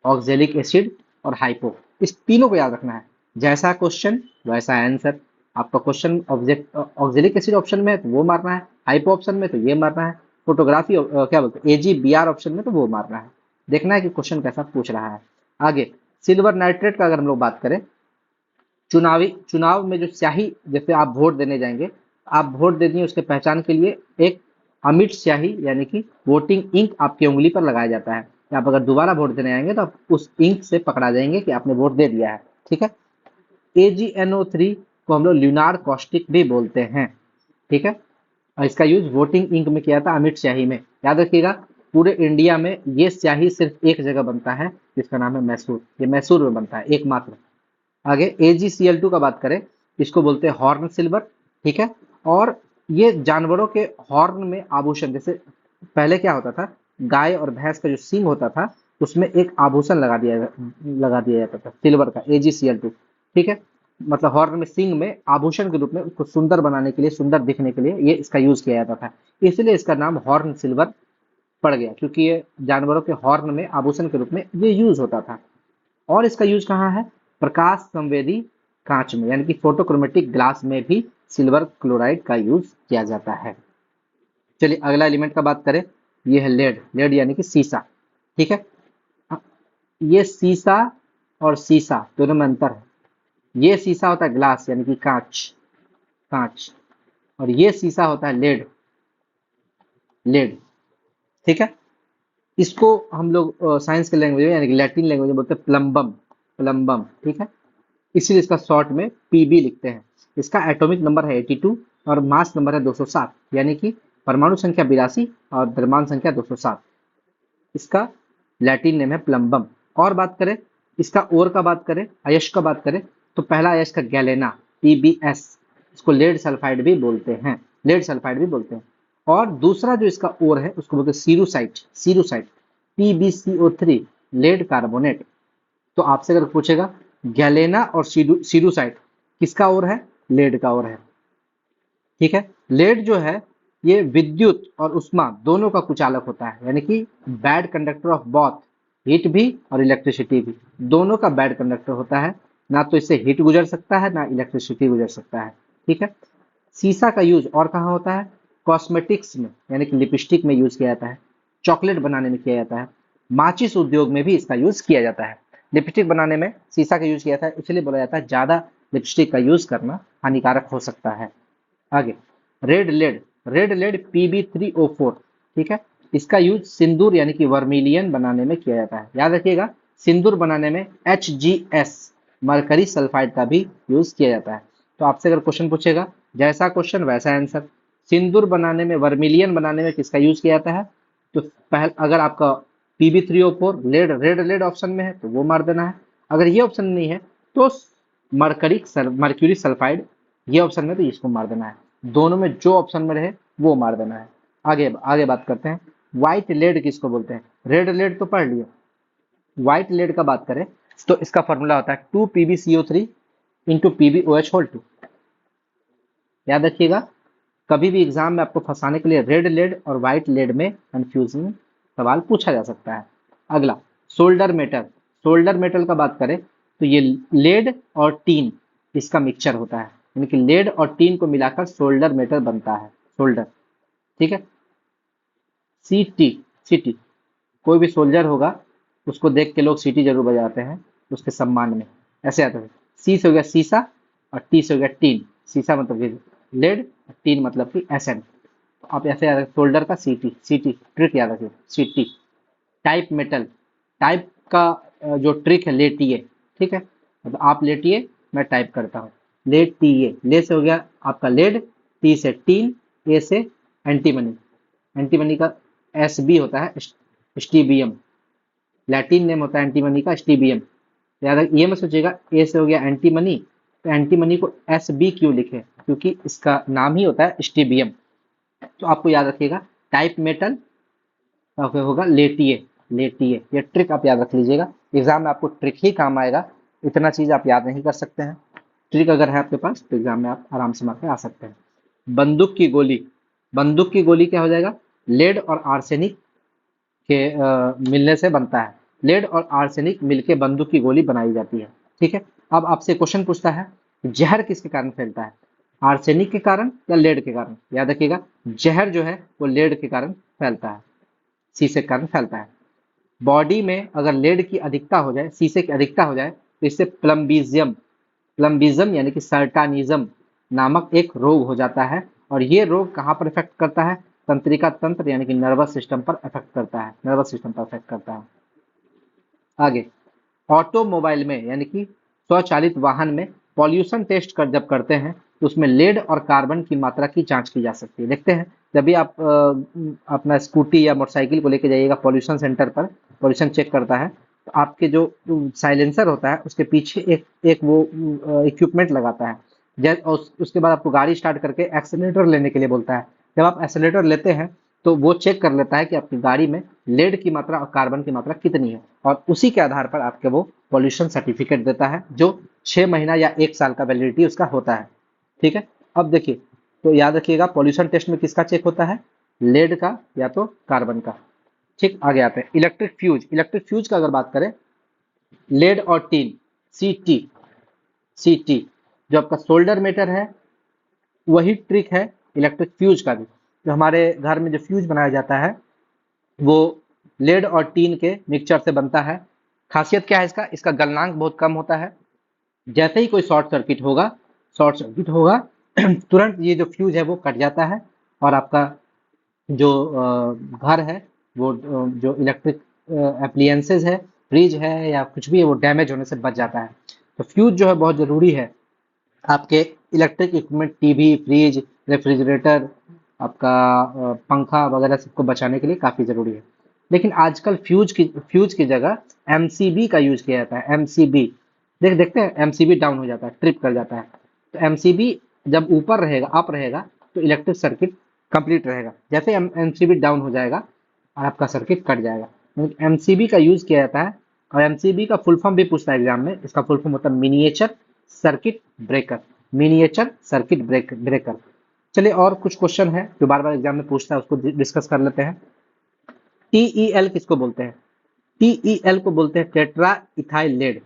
ऑक्जेलिक एसिड और हाइपो, इस तीनों को याद रखना है। जैसा क्वेश्चन वैसा आंसर। आपका question object oxalic acid option में है तो वो मारना है, हाइपो ऑप्शन में तो ये मारना है, फोटोग्राफी क्या बोलते हैं एजी बी आर ऑप्शन में तो वो मारना है। देखना है कि क्वेश्चन कैसा पूछ रहा है। आगे सिल्वर नाइट्रेट का अगर हम लोग बात करें, चुनाव में जो स्याही, जैसे आप वोट देने जाएंगे, आप वोट दे दिए, उसके पहचान के लिए एक अमिट स्याही यानी कि वोटिंग इंक आपकी उंगली पर लगाया जाता है। आप अगर दोबारा वोट देने आएंगे तो आप उस इंक से पकड़ा जाएंगे कि आपने वोट दे दिया है। ठीक है। AgNO3 को हम लोग ल्यूनार कॉस्टिक भी बोलते हैं। ठीक है। और इसका यूज वोटिंग इंक में किया था, अमिट स्याही में। याद रखिएगा पूरे इंडिया में ये स्याही सिर्फ एक जगह बनता है, जिसका नाम है मैसूर। ये मैसूर में बनता है एकमात्र। आगे AgCl2 का बात करें, इसको बोलते हैं हॉर्न सिल्वर। ठीक है। और ये जानवरों के हॉर्न में आभूषण, जैसे पहले क्या होता था, गाय और भैंस का जो सींग होता था उसमें एक आभूषण लगा दिया जाता था सिल्वर का, AgCl2। ठीक है। मतलब हॉर्न में, सींग में आभूषण के रूप में उसको सुंदर बनाने के लिए, सुंदर दिखने के लिए ये इसका यूज किया जाता था। इसलिए इसका नाम हॉर्न सिल्वर पड़ गया, क्योंकि ये जानवरों के हॉर्न में आभूषण के रूप में ये यूज होता था। और इसका यूज कहाँ है, प्रकाश संवेदी कांच में, यानी कि फोटोक्रोमेटिक ग्लास में भी सिल्वर क्लोराइड का यूज किया जाता है। चलिए अगला एलिमेंट का बात करें, ये है लेड। लेड यानी कि सीसा। ठीक है। ये सीसा और सीसा दोनों में अंतर है। ये सीसा होता है ग्लास यानी कि कांच, कांच, और ये सीसा होता है लेड, लेड। ठीक है। इसको हम लोग साइंस के लैंग्वेज में यानी कि लैटिन लैंग्वेज में बोलते हैं प्लम्बम, प्लम्बम। ठीक है। इसीलिए इसका शॉर्ट में पीबी लिखते हैं। इसका एटॉमिक नंबर है 82 और मास नंबर है 207, यानी कि परमाणु संख्या 82 और द्रव्यमान संख्या 207। इसका लैटिन नेम है प्लम्बम। और बात करें इसका ओर का, बात करें अयस्क का बात करें, तो पहला अयस्क है गैलेना, PbS। इसको लेड सल्फाइड भी बोलते हैं, लेड सल्फाइड भी बोलते हैं। और दूसरा जो इसका ओर है उसको बोलते हैं सीरूसाइट, सीरूसाइट, PbCO3, लेड कार्बोनेट। तो आपसे अगर पूछेगा गैलेना और सीरूसाइट किसका ओर है, लेड का ओर है। ठीक है। लेड जो है ये विद्युत और उष्मा दोनों का कुचालक होता है, यानी कि bad conductor of both, heat भी और इलेक्ट्रिसिटी भी, दोनों का बैड कंडक्टर होता है। ना तो इससे हीट गुजर सकता है ना इलेक्ट्रिसिटी गुजर सकता है। ठीक है। सीसा का यूज और कहाँ होता है, कॉस्मेटिक्स में, यानी कि लिपस्टिक में यूज किया जाता है, चॉकलेट बनाने में किया जाता है, माचिस उद्योग में भी इसका यूज किया जाता है। लिपस्टिक बनाने में सीसा का यूज किया जाता है, इसलिए बोला जाता है ज्यादा लिपस्टिक का यूज करना हानिकारक हो सकता है। आगे red lead, red lead Pb3O4। ठीक है। इसका यूज सिंदूर यानी कि वर्मिलियन बनाने में किया जाता है। याद रखिएगा सिंदूर बनाने में HgS, मरकरी सल्फाइड का भी यूज किया जाता है। तो आपसे अगर क्वेश्चन पूछेगा, जैसा क्वेश्चन वैसा आंसर। सिंदूर बनाने में, वर्मिलियन बनाने में किसका यूज किया जाता है, तो पहले अगर आपका Pb3O4 lead, red lead option में है तो वो मार देना है। अगर ये ऑप्शन नहीं है तो मर्क्यूरी सल्फाइड ये ऑप्शन में, तो इसको मार देना है। दोनों में जो ऑप्शन में रहे वो मार देना है। आगे आगे बात करते हैं, व्हाइट लेड किसको बोलते हैं। रेड लेड तो पढ़ लिया, व्हाइट लेड का बात करें तो इसका फॉर्मूला होता है 2PbCO3 इंटू PbOH2। याद रखिएगा कभी भी एग्जाम में आपको फंसाने के लिए रेड लेड और व्हाइट लेड में कंफ्यूजन सवाल पूछा जा सकता है। अगला सोल्डर मेटल, सोल्डर मेटल का बात करें तो ये लेड और टीन इसका मिक्सचर होता है, यानी कि लेड और टीन को मिलाकर सोल्डर मेटल बनता है, सोल्डर। ठीक है। सीटी, सीटी, कोई भी सोल्जर होगा उसको देख के लोग सीटी जरूर बजाते हैं उसके सम्मान में, ऐसे आता है। सी से हो गया सीसा और टी से हो गया टीन। सीसा मतलब कि लेड, टीन मतलब कि एसएन। तो आप ऐसे याद रखें सोल्डर का सीटी, सीटी ट्रिक याद रखिए, सीटी। टाइप मेटल, टाइप का जो ट्रिक है लेटिए। ठीक है। मतलब आप लेटिए मैं टाइप करता हूँ, लेटिए। ले से हो गया आपका लेड, टी से टीन, ए से एंटीमनी, एंटीमनी का SB होता है स्टीबियम, लैटिन नेम होता है एंटीमनी का स्टीबियम। याद ये मत सोचिएगा ए से हो गया एंटीमनी तो एंटीमनी को SB क्यों लिखे, क्योंकि इसका नाम ही होता है स्टीबियम। तो आपको याद रखिएगा टाइप मेटल का फिर होगा लेटिए, लेटिए। ये ट्रिक आप याद रख लीजिएगा, एग्जाम में आपको ट्रिक ही काम आएगा, इतना चीज आप याद नहीं कर सकते हैं। ट्रिक अगर है आपके पास तो एग्जाम में आप आराम से मार के आ सकते हैं। बंदूक की गोली, बंदूक की गोली क्या हो जाएगा? लेड और आर्सेनिक के मिलने से बनता है। लेड और आर्सेनिक मिलके बंदूक की गोली बनाई जाती है। ठीक है। अब आपसे क्वेश्चन पूछता है, जहर किसके कारण फैलता है? आर्सेनिक के कारण या लेड के कारण? याद रखिएगा, जहर जो है वो लेड के कारण फैलता है, शीशे के कारण फैलता है। बॉडी में अगर लेड की अधिकता हो जाए, शीशे की अधिकता हो जाए, तो इससे प्लम्बिज्म, प्लम्बिज्म यानी कि सर्टानिज्म नामक एक रोग हो जाता है। और ये रोग कहाँ पर इफेक्ट करता है? तंत्रिका तंत्र यानी कि नर्वस सिस्टम पर इफेक्ट करता है, नर्वस सिस्टम पर इफेक्ट करता है। आगे, ऑटोमोबाइल में यानी कि स्वचालित वाहन में पॉल्यूशन टेस्ट जब करते हैं तो उसमें लेड और कार्बन की मात्रा की जांच की जा सकती है। देखते हैं, जब भी आप अपना स्कूटी या मोटरसाइकिल को लेके जाइएगा पॉल्यूशन सेंटर पर, पॉल्यूशन चेक करता है, तो आपके जो साइलेंसर होता है उसके पीछे एक एक वो इक्विपमेंट लगाता है। और उसके बाद आपको गाड़ी स्टार्ट करके एक्सीलरेटर लेने के लिए बोलता है। जब आप एक्सीलरेटर लेते हैं तो वो चेक कर लेता है कि आपकी गाड़ी में लेड की मात्रा और कार्बन की मात्रा कितनी है, और उसी के आधार पर आपके वो पॉल्यूशन सर्टिफिकेट देता है, जो 6 महीना या 1 साल का वैलिडिटी उसका होता है। ठीक है। अब देखिए, तो याद रखिएगा पॉल्यूशन टेस्ट में किसका चेक होता है? लेड का या तो कार्बन का। ठीक, आगे आते हैं इलेक्ट्रिक फ्यूज। इलेक्ट्रिक फ्यूज का अगर बात करें, लेड और टीन, सी टी, जो आपका सोल्डर मेटर है, वही ट्रिक है इलेक्ट्रिक फ्यूज का भी। जो हमारे घर में जो फ्यूज बनाया जाता है वो लेड और टीन के मिक्सचर से बनता है। खासियत क्या है इसका? इसका गलनांक बहुत कम होता है। जैसे ही कोई शॉर्ट सर्किट होगा तुरंत ये जो फ्यूज है वो कट जाता है, और आपका जो घर है, वो जो इलेक्ट्रिक एप्लियंसेस है, फ्रिज है या कुछ भी है, वो डैमेज होने से बच जाता है। तो फ्यूज जो है बहुत ज़रूरी है आपके electric equipment, TV, fridge, refrigerator, आपका पंखा वगैरह सबको बचाने के लिए काफ़ी ज़रूरी है। लेकिन आजकल फ्यूज की जगह एमसीबी का यूज किया जाता है। एमसीबी देखते हैं, एमसीबी डाउन हो जाता है, ट्रिप कर जाता है। तो एमसीबी जब ऊपर रहेगा, अप रहेगा, तो इलेक्ट्रिक सर्किट कंप्लीट रहेगा। जैसे एमसीबी डाउन हो जाएगा और आपका सर्किट कट जाएगा। एमसीबी का यूज किया जाता है, और एमसीबी का फुल फॉर्म भी पूछता है एग्जाम में। इसका फुल फॉर्म होता है miniature circuit breaker, miniature circuit breaker. चलिए, और कुछ क्वेश्चन है जो बार बार एग्जाम में पूछता है, उसको डिस्कस कर लेते हैं। टीईएल किसको बोलते हैं? टीईएल को बोलते हैं टेट्रा इथाइल लेड।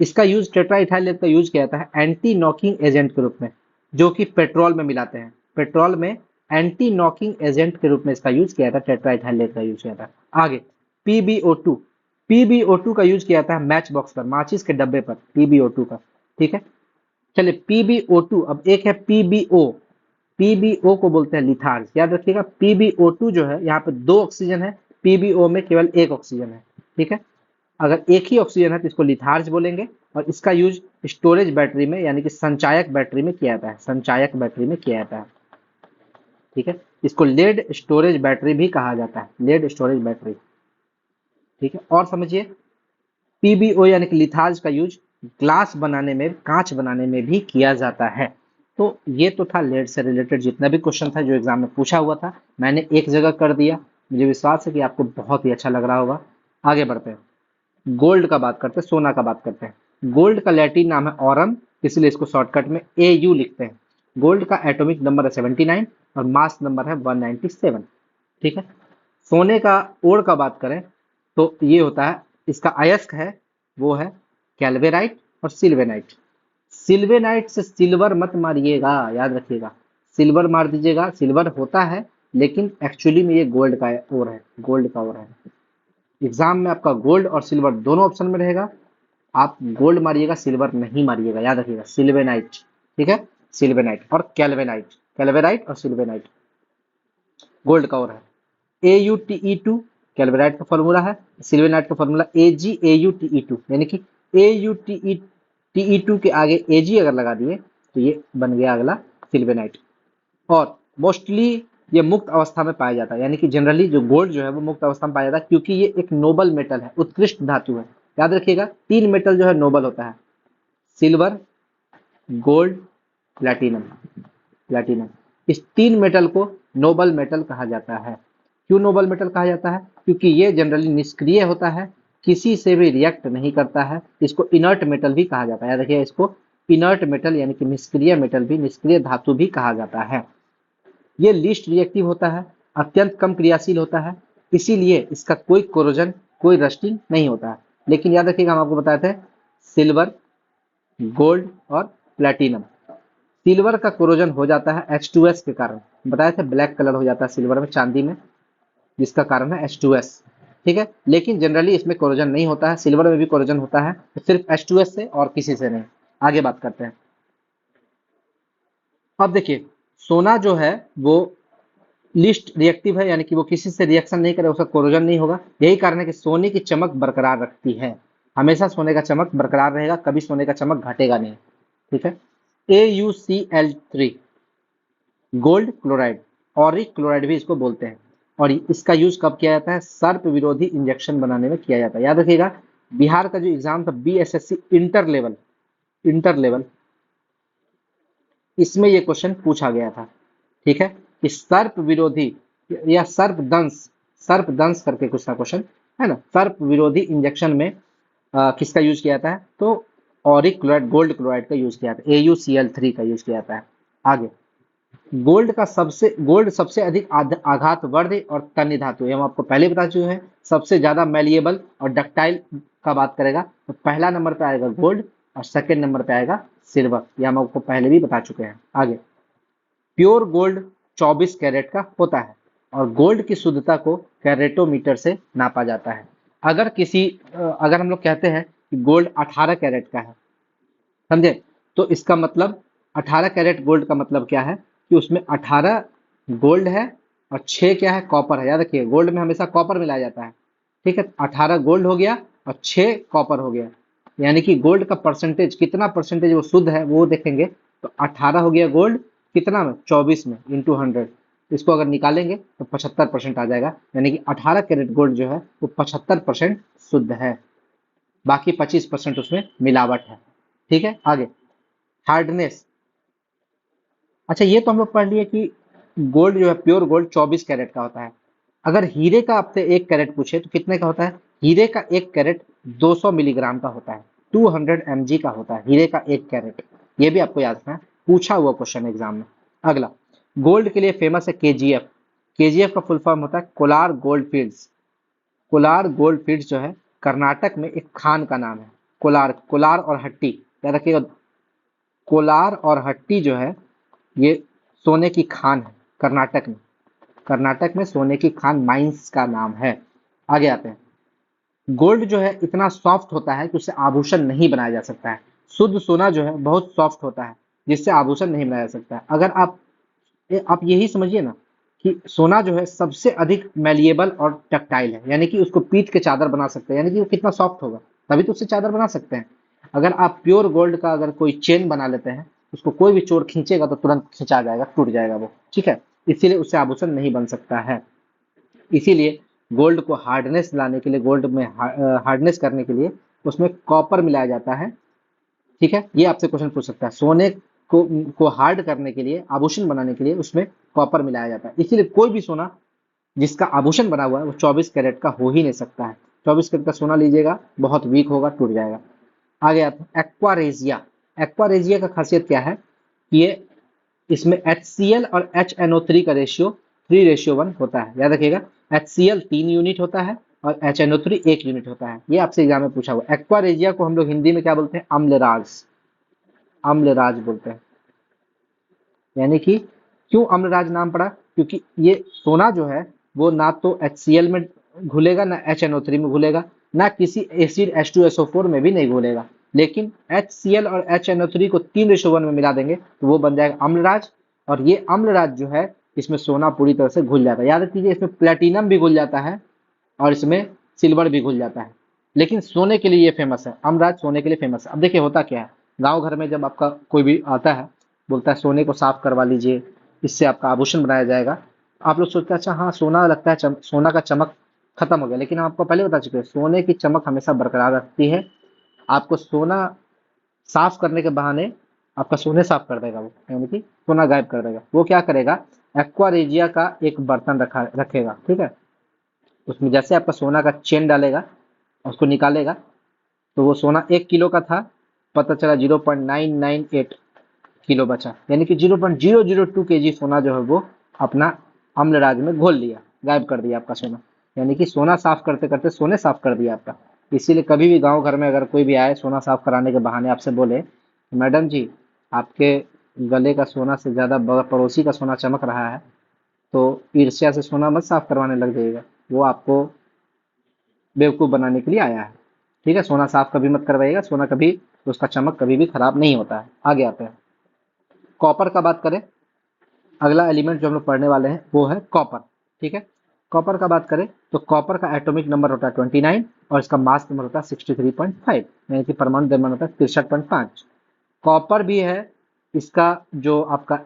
इसका यूज, टेट्रा इथाइल लेड का यूज किया जाता है एंटी नॉकिंग एजेंट के रूप में, जो कि पेट्रोल में मिलाते हैं। पेट्रोल में एंटी नॉकिंग एजेंट के रूप में इसका यूज किया जाता है, टेट्रा इथाइल लेड का यूज किया जाता है। आगे, पीबीओ2, पीबीओ2 का यूज किया जाता है मैच बॉक्स पर, माचिस के डब्बे पर, पीबीओ2 का। ठीक है। चलिए, पीबीओ2, अब एक है पीबीओ। पीबीओ को बोलते हैं लिथार्ज। याद रखिएगा, पीबीओ2 जो है, यहाँ पे 2 ऑक्सीजन है, पीबीओ में केवल 1 ऑक्सीजन है। ठीक है। अगर एक ही ऑक्सीजन है तो इसको लिथार्ज बोलेंगे, और इसका यूज स्टोरेज बैटरी में यानी कि संचायक बैटरी में किया जाता है, संचायक बैटरी में किया जाता है। ठीक है। इसको लेड स्टोरेज बैटरी भी कहा जाता है, लेड स्टोरेज बैटरी। ठीक है। और समझिए, पीबीओ यानी कि लिथार्ज का यूज ग्लास बनाने में, कांच बनाने में भी किया जाता है। तो ये तो था लेड से रिलेटेड जितना भी क्वेश्चन था जो एग्जाम में पूछा हुआ था, मैंने एक जगह कर दिया। मुझे विश्वास है कि आपको बहुत ही अच्छा लग रहा होगा। आगे बढ़ते हैं, गोल्ड का बात करते हैं, सोना का बात करते हैं। गोल्ड का लैटिन नाम है ऑरम, इसलिए इसको शॉर्टकट में एयू लिखते हैं। गोल्ड का एटॉमिक नंबर है 79 और मास नंबर है 197। ठीक है। सोने का ओर का बात करें तो ये होता है, इसका अयस्क है वो है कैल्वेराइट और सिल्वेनाइट। सिल्वेनाइट से सिल्वर मत मारिएगा, याद रखिएगा, सिल्वर मार दीजिएगा, सिल्वर होता है लेकिन एक्चुअली में ये गोल्ड का ओर है, गोल्ड का ओर है। एग्जाम में आपका गोल्ड और सिल्वर दोनों ऑप्शन में रहेगा, आप गोल्ड मारिएगा, सिल्वर नहीं मारिएगा, याद रखिएगा, सिल्वेनाइट। ठीक है। सिल्वेनाइट और कैल्वेनाइट, कैल्वेराइट और सिल्वेनाइट गोल्ड का ओर है। AuTe2 कैल्वेराइट का फॉर्मूला है, सिल्वेनाइट का फॉर्मूला AgAuTe2, यानी कि AuTe2 के आगे Ag अगर लगा दिए तो ये बन गया अगला सिल्वेनाइट। और मोस्टली ये मुक्त अवस्था में पाया जाता है, यानी कि जनरली जो गोल्ड जो है वो मुक्त अवस्था में पाया जाता है, क्योंकि ये एक नोबल मेटल है, उत्कृष्ट धातु है। याद रखिएगा, 3 मेटल जो है नोबल होता है, सिल्वर, गोल्ड, प्लैटिनम। प्लैटिनम, इस 3 मेटल को नोबल मेटल कहा जाता है। क्यों नोबल मेटल कहा जाता है? क्योंकि ये जनरली निष्क्रिय होता है, किसी से भी रिएक्ट नहीं करता है, इसको इनर्ट मेटल भी कहा जाता है। याद रखिए, इसको इनर्ट मेटल यानी कि निष्क्रिय मेटल भी, निष्क्रिय धातु भी कहा जाता है। ये लीस्ट रिएक्टिव होता है, अत्यंत कम क्रियाशील होता है, इसीलिए इसका कोई कोरोजन, कोई रस्टिंग नहीं होता है। लेकिन याद रखिएगा, हम आपको बताए थे सिल्वर, गोल्ड और प्लेटिनम। सिल्वर का कोरोजन हो जाता है H2S के कारण, बताए थे ब्लैक कलर हो जाता है सिल्वर में, चांदी में, जिसका कारण है H2S। ठीक है, लेकिन जनरली इसमें कोरोजन नहीं होता है। सिल्वर में भी कोरोजन होता है, तो सिर्फ H2S से और किसी से नहीं। आगे बात करते हैं। अब देखिए, सोना जो है वो लीस्ट रिएक्टिव है, यानी कि वो किसी से रिएक्शन नहीं करे, उसका कोरोजन नहीं होगा। यही कारण है कि सोने की चमक बरकरार रखती है। हमेशा सोने का चमक बरकरार रहेगा, कभी सोने का चमक घटेगा नहीं। ठीक है। AuCl3 gold chloride, Auric chloride भी इसको बोलते हैं, और इसका यूज कब किया जाता है? सर्प विरोधी इंजेक्शन बनाने में किया जाता है। याद रखिएगा, बिहार का जो एग्जाम था BSSC इंटर लेवल, इसमें ये क्वेश्चन पूछा गया था। ठीक है, कि सर्प विरोधी या सर्प दंश करके कुछ था क्वेश्चन, है ना। सर्प विरोधी इंजेक्शन में किसका यूज किया जाता है? तो ऑरिक क्लोराइड, गोल्ड क्लोराइड का यूज किया जाता है, AuCl3 का यूज किया जाता है। आगे, गोल्ड सबसे अधिक आघातवर्धी और तन्य धातु है, हम आपको पहले बता चुके हैं। सबसे ज्यादा मेलिएबल और डक्टाइल का बात करेगा तो पहला नंबर पे आएगा गोल्ड, और सेकंड नंबर पे आएगा सिल्वर, ये हम आपको पहले भी बता चुके हैं। आगे, प्योर गोल्ड 24 कैरेट का होता है, और गोल्ड की शुद्धता को कैरेटोमीटर से नापा जाता है। अगर हम लोग कहते हैं कि गोल्ड 18 कैरेट का है, समझे, तो इसका मतलब 18 कैरेट गोल्ड का मतलब क्या है कि उसमें 18 गोल्ड है और 6 क्या है? कॉपर है। याद रखिए, गोल्ड में हमेशा कॉपर मिलाया जाता है। ठीक है, 18 गोल्ड हो गया और 6 कॉपर हो गया, यानी कि गोल्ड का परसेंटेज, कितना परसेंटेज वो शुद्ध है वो देखेंगे। तो 18 हो गया गोल्ड, कितना में? 24 में, इंटू 100। इसको अगर निकालेंगे तो 75% आ जाएगा, यानी कि 18 कैरेट गोल्ड जो है वो 75% शुद्ध है, बाकी 25% उसमें मिलावट है। ठीक है। आगे, हार्डनेस। अच्छा, ये तो हम लोग पढ़ लिए कि गोल्ड जो है, प्योर गोल्ड 24 कैरेट का होता है। अगर हीरे का आपसे 1 कैरेट पूछे तो कितने का होता है? हीरे का 1 कैरेट 200 मिलीग्राम का होता है, 200 mg का होता है हीरे का 1 कैरेट। ये भी आपको याद रखना है, पूछा हुआ क्वेश्चन एग्जाम में। अगला, गोल्ड के लिए फेमस है KGF। KGF का फुल फॉर्म होता है Kolar gold fields. Kolar gold fields जो है कर्नाटक में एक खान का नाम है। कोलार और हट्टी, याद रखिएगा, कोलार और हट्टी जो है ये सोने की खान है कर्नाटक में। कर्नाटक में सोने की खान माइंस का नाम है। आगे आते हैं। गोल्ड जो है इतना सॉफ्ट होता है कि उससे आभूषण नहीं बनाया जा सकता है। शुद्ध सोना जो है बहुत सॉफ्ट होता है, जिससे आभूषण नहीं बनाया जा सकता है। अगर आप यही समझिए ना कि सोना जो है सबसे अधिक मैलिएबल और टक्टाइल है, यानी कि उसको पीट के चादर बना सकते हैं, यानी कि वो कितना सॉफ्ट होगा, तभी तो उससे चादर बना सकते हैं। अगर आप प्योर गोल्ड का अगर कोई चेन बना लेते हैं, उसको कोई भी चोर खींचेगा तो तुरंत खिंचा जाएगा, टूट जाएगा वो। ठीक है, इसीलिए उससे आभूषण नहीं बन सकता है। इसीलिए गोल्ड को हार्डनेस लाने के लिए, गोल्ड में हार्डनेस करने के लिए उसमें कॉपर मिलाया जाता है। ठीक है, ये आपसे क्वेश्चन पूछ सकता है, सोने को हार्ड करने के लिए, आभूषण बनाने के लिए उसमें कॉपर मिलाया जाता है। इसीलिए कोई भी सोना जिसका आभूषण बना हुआ है वो 24 कैरेट का हो ही नहीं सकता है। 24 कैरेट का सोना लीजिएगा, बहुत वीक होगा, टूट जाएगा। आगे आते हैं एक्वारेजिया। एक्वारेजिया का खासियत क्या है कि ये, इसमें HCl और HNO3 का रेशियो 3:1 होता है। याद रखिएगा, HCl 3 यूनिट होता है और HNO3 1 यूनिट होता है। ये आपसे एग्जाम में पूछा हुआ। एक्वारेजिया को हम लोग हिंदी में क्या बोलते हैं? अम्लराज। अम्लराज बोलते हैं। यानी कि क्यों अम्लराज नाम पड़ा? क्योंकि ये सोना जो है वो ना तो HCl में घुलेगा, ना HNO3 में घुलेगा, ना किसी एसिड H2SO4 में भी नहीं घुलेगा। लेकिन HCl और HNO3 को 3:1 में मिला देंगे तो वो बन जाएगा अम्लराज। और ये अम्लराज जो है, इसमें सोना पूरी तरह से घुल जाता है। याद रखिए, इसमें प्लेटिनम भी घुल जाता है और इसमें सिल्वर भी घुल जाता है, लेकिन सोने के लिए ये फेमस है। अमराज सोने के लिए फेमस है। अब देखिए होता क्या है, गांव घर में जब आपका कोई भी आता है, बोलता है सोने को साफ करवा लीजिए, इससे आपका आभूषण बनाया जाएगा, आप लोग सोचते हैं अच्छा हाँ सोना लगता है, सोना का चमक खत्म हो गया। लेकिन हम आपको पहले बता चुके हैं, सोने की चमक हमेशा बरकरार रखती है। आपको सोना साफ करने के बहाने आपका सोने साफ कर देगा वो, यानी कि सोना गायब कर देगा। वो क्या करेगा? एक्वारेजिया का एक बर्तन रखेगा, ठीक है, उसमें जैसे आपका सोना का चेन डालेगा, उसको निकालेगा, तो वो सोना 1 किलो का था, पता चला 0.998 किलो बचा, यानी कि 0.002 केजी सोना जो है वो अपना अम्ल राज में घोल लिया, गायब कर दिया आपका सोना। यानी कि सोना साफ करते करते सोने साफ कर दिया आपका। इसीलिए कभी भी गांव घर में अगर कोई भी आए सोना साफ कराने के बहाने आपसे बोले, मैडम जी आपके गले का सोना से ज्यादा पड़ोसी का सोना चमक रहा है, तो ईर्ष्या से सोना मत साफ करवाने लग जाइएगा, वो आपको बेवकूफ बनाने के लिए आया है। ठीक है, सोना साफ कभी मत करवाइएगा, सोना कभी, उसका चमक कभी भी खराब नहीं होता है। आगे आते हैं, कॉपर का बात करें, अगला एलिमेंट जो हम लोग पढ़ने वाले हैं वो है कॉपर। ठीक है, कॉपर का बात करें तो कॉपर का एटॉमिक नंबर होता है 29 और इसका मास नंबर होता है 63.5, यानी कि परमाणु द्रव्यमान होता है 63.5। कॉपर भी है, इसका जो आपका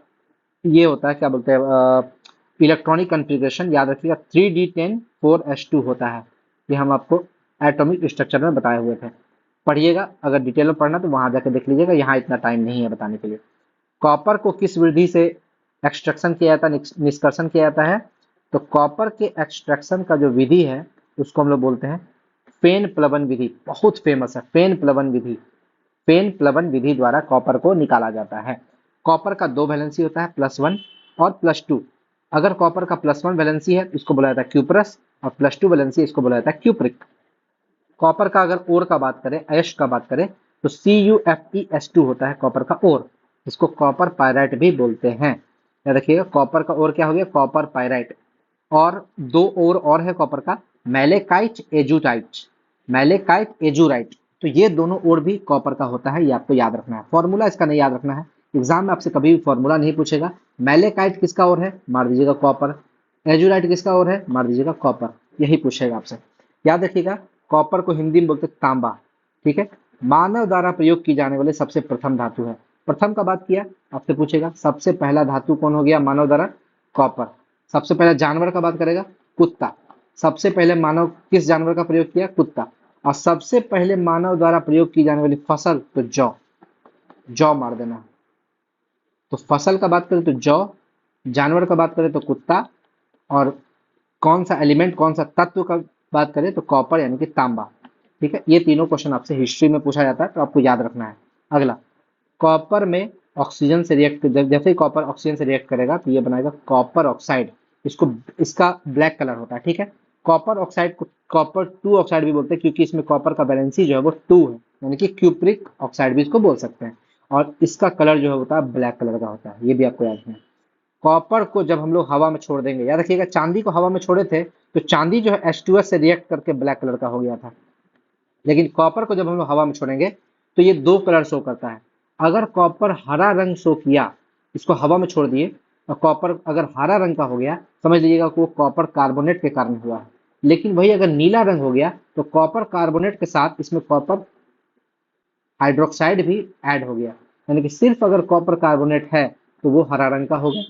ये होता है क्या बोलते हैं इलेक्ट्रॉनिक कन्फिग्रेशन, याद रखिएगा 3d10 4s2 होता है। ये हम आपको एटॉमिक स्ट्रक्चर में बताए हुए थे, पढ़िएगा, अगर डिटेल में पढ़ना तो वहां जाकर देख लीजिएगा, यहाँ इतना टाइम नहीं है बताने के लिए। कॉपर को किस विधि से एक्सट्रैक्शन किया जाता है, निष्कर्षण किया जाता है, तो कॉपर के एक्सट्रैक्शन का जो विधि है उसको हम लोग बोलते हैं फेन प्लवन विधि। बहुत फेमस है फेन प्लवन विधि। फेन प्लवन विधि द्वारा कॉपर को निकाला जाता है। कॉपर का दो वैलेंसी होता है, +1 और +2। अगर कॉपर का +1 वैलेंसी है तो इसको बोला जाता है क्यूप्रस, और +2 वैलेंसी इसको बोला जाता है क्यूप्रिक। कॉपर का अगर ओर का बात करें, अयस्क का बात करें, तो CuFeS2 होता है कॉपर का ओर, इसको कॉपर पायराइट भी बोलते हैं। याद रखिएगा, कॉपर का ओर क्या हो गया, कॉपर पायराइट। और दो और है कॉपर का, मैलेकाइट एजुटाइट, मैलेकाइट एजुराइट। तो ये दोनों ओर भी कॉपर का होता है, ये आपको याद रखना है। फॉर्मूला इसका नहीं याद रखना है, एग्जाम में आपसे कभी भी फॉर्मूला नहीं पूछेगा। मैलेकाइट किसका ओर है, मार दीजिएगा कॉपर। एजुराइट किसका ओर है, मार दीजिएगा कॉपर। यही पूछेगा आपसे, याद रखिएगा। कॉपर को हिंदी में बोलते तांबा। ठीक है, मानव द्वारा प्रयोग की जाने वाले सबसे प्रथम धातु है। प्रथम का बात किया, आपसे पूछेगा सबसे पहला धातु कौन हो गया मानव द्वारा, कॉपर। सबसे पहला जानवर का बात करेगा, कुत्ता। सबसे पहले मानव किस जानवर का प्रयोग किया, कुत्ता। और सबसे पहले मानव द्वारा प्रयोग की जाने वाली फसल तो जौ, जौ मार देना। तो फसल का बात करें तो जौ, जानवर का बात करें तो कुत्ता, और कौन सा एलिमेंट, कौन सा तत्व का बात करें तो कॉपर यानी कि तांबा। ठीक है, ये तीनों क्वेश्चन आपसे हिस्ट्री में पूछा जाता है, तो आपको याद रखना है। अगला, कॉपर में ऑक्सीजन से रिएक्ट, जैसे ही कॉपर ऑक्सीजन से रिएक्ट करेगा तो ये बनाएगा कॉपर ऑक्साइड। इसको, इसका ब्लैक कलर होता है। ठीक है, कॉपर ऑक्साइड को कॉपर 2 ऑक्साइड भी बोलते हैं, क्योंकि इसमें कॉपर का वैलेंसी जो है वो 2 है, यानी कि क्यूप्रिक ऑक्साइड भी इसको बोल सकते हैं। और इसका कलर जो है होता है ब्लैक कलर का होता है, ये भी आपको याद रखना है। कॉपर को जब हम लोग हवा में छोड़ देंगे, याद रखिएगा, चांदी को हवा में छोड़े थे तो चांदी जो है H2S से रिएक्ट करके ब्लैक कलर का हो गया था, लेकिन कॉपर को जब हम लोग हवा में छोड़ेंगे तो ये 2 कलर शो करता है। अगर कॉपर हरा रंग शो किया, इसको हवा में छोड़ दिए और कॉपर अगर हरा रंग का हो गया, समझ लीजिएगा कि वो कॉपर कार्बोनेट के कारण हुआ है। लेकिन वही अगर नीला रंग हो गया तो कॉपर कार्बोनेट के साथ इसमें कॉपर हाइड्रोक्साइड भी ऐड हो गया, यानी कि सिर्फ अगर कॉपर कार्बोनेट है तो वो हरा रंग का होगा,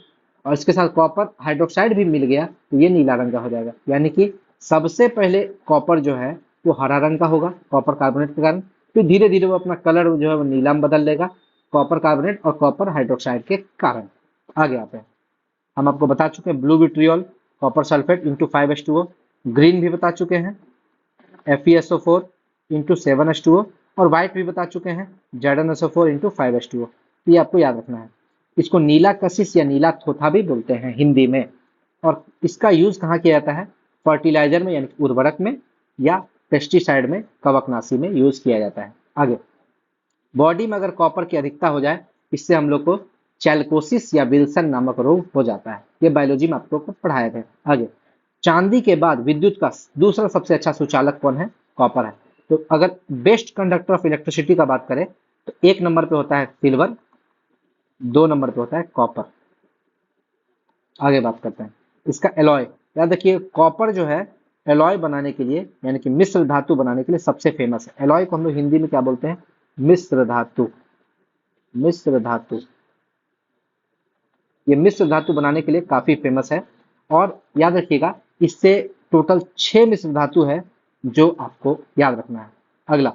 और इसके साथ कॉपर हाइड्रोक्साइड भी मिल गया तो ये नीला रंग का हो जाएगा। यानी कि सबसे पहले कॉपर जो है वो हरा रंग का होगा कॉपर कार्बोनेट के कारण, फिर धीरे धीरे वो अपना कलर जो है वो नीला में बदल लेगा कॉपर कार्बोनेट और कॉपर हाइड्रोक्साइड के कारण। आगे आते हैं, हम आपको बता चुके हैं blue vitriol copper sulphate into 5H2O, green भी बता चुके हैं FeSO4 इंटू 7H2O, और व्हाइट भी बता चुके हैं ZnSO4 इंटू 5H2O। ये आपको याद रखना है। इसको नीला कशिश या नीला थोथा भी बोलते हैं हिंदी में, और इसका यूज कहाँ किया जाता है, फर्टिलाइजर में यानी उर्वरक में, या पेस्टिसाइड में, कवकनाशी में यूज किया जाता है। आगे, बॉडी में अगर कॉपर की अधिकता हो जाए, इससे हम लोग को चैल्कोसिस या विल्सन नामक रोग हो जाता है। ये बायोलॉजी में आप लोग को पढ़ाए थे। आगे, चांदी के बाद विद्युत का दूसरा सबसे अच्छा सुचालक कौन है, कॉपर है। तो अगर बेस्ट कंडक्टर ऑफ इलेक्ट्रिसिटी का बात करें तो 1 नंबर पे होता है सिल्वर, 2 नंबर पे होता है कॉपर। आगे बात करते हैं इसका एलॉय। याद रखिए, कॉपर जो है एलॉय बनाने के लिए, यानी कि मिश्र धातु बनाने के लिए सबसे फेमस है। एलॉय को हम लोग हिंदी में क्या बोलते हैं, मिश्र धातु। मिश्र धातु, ये मिश्र धातु बनाने के लिए काफी फेमस है। और याद रखिएगा, इससे टोटल 6 मिश्र धातु है जो आपको याद रखना है। अगला,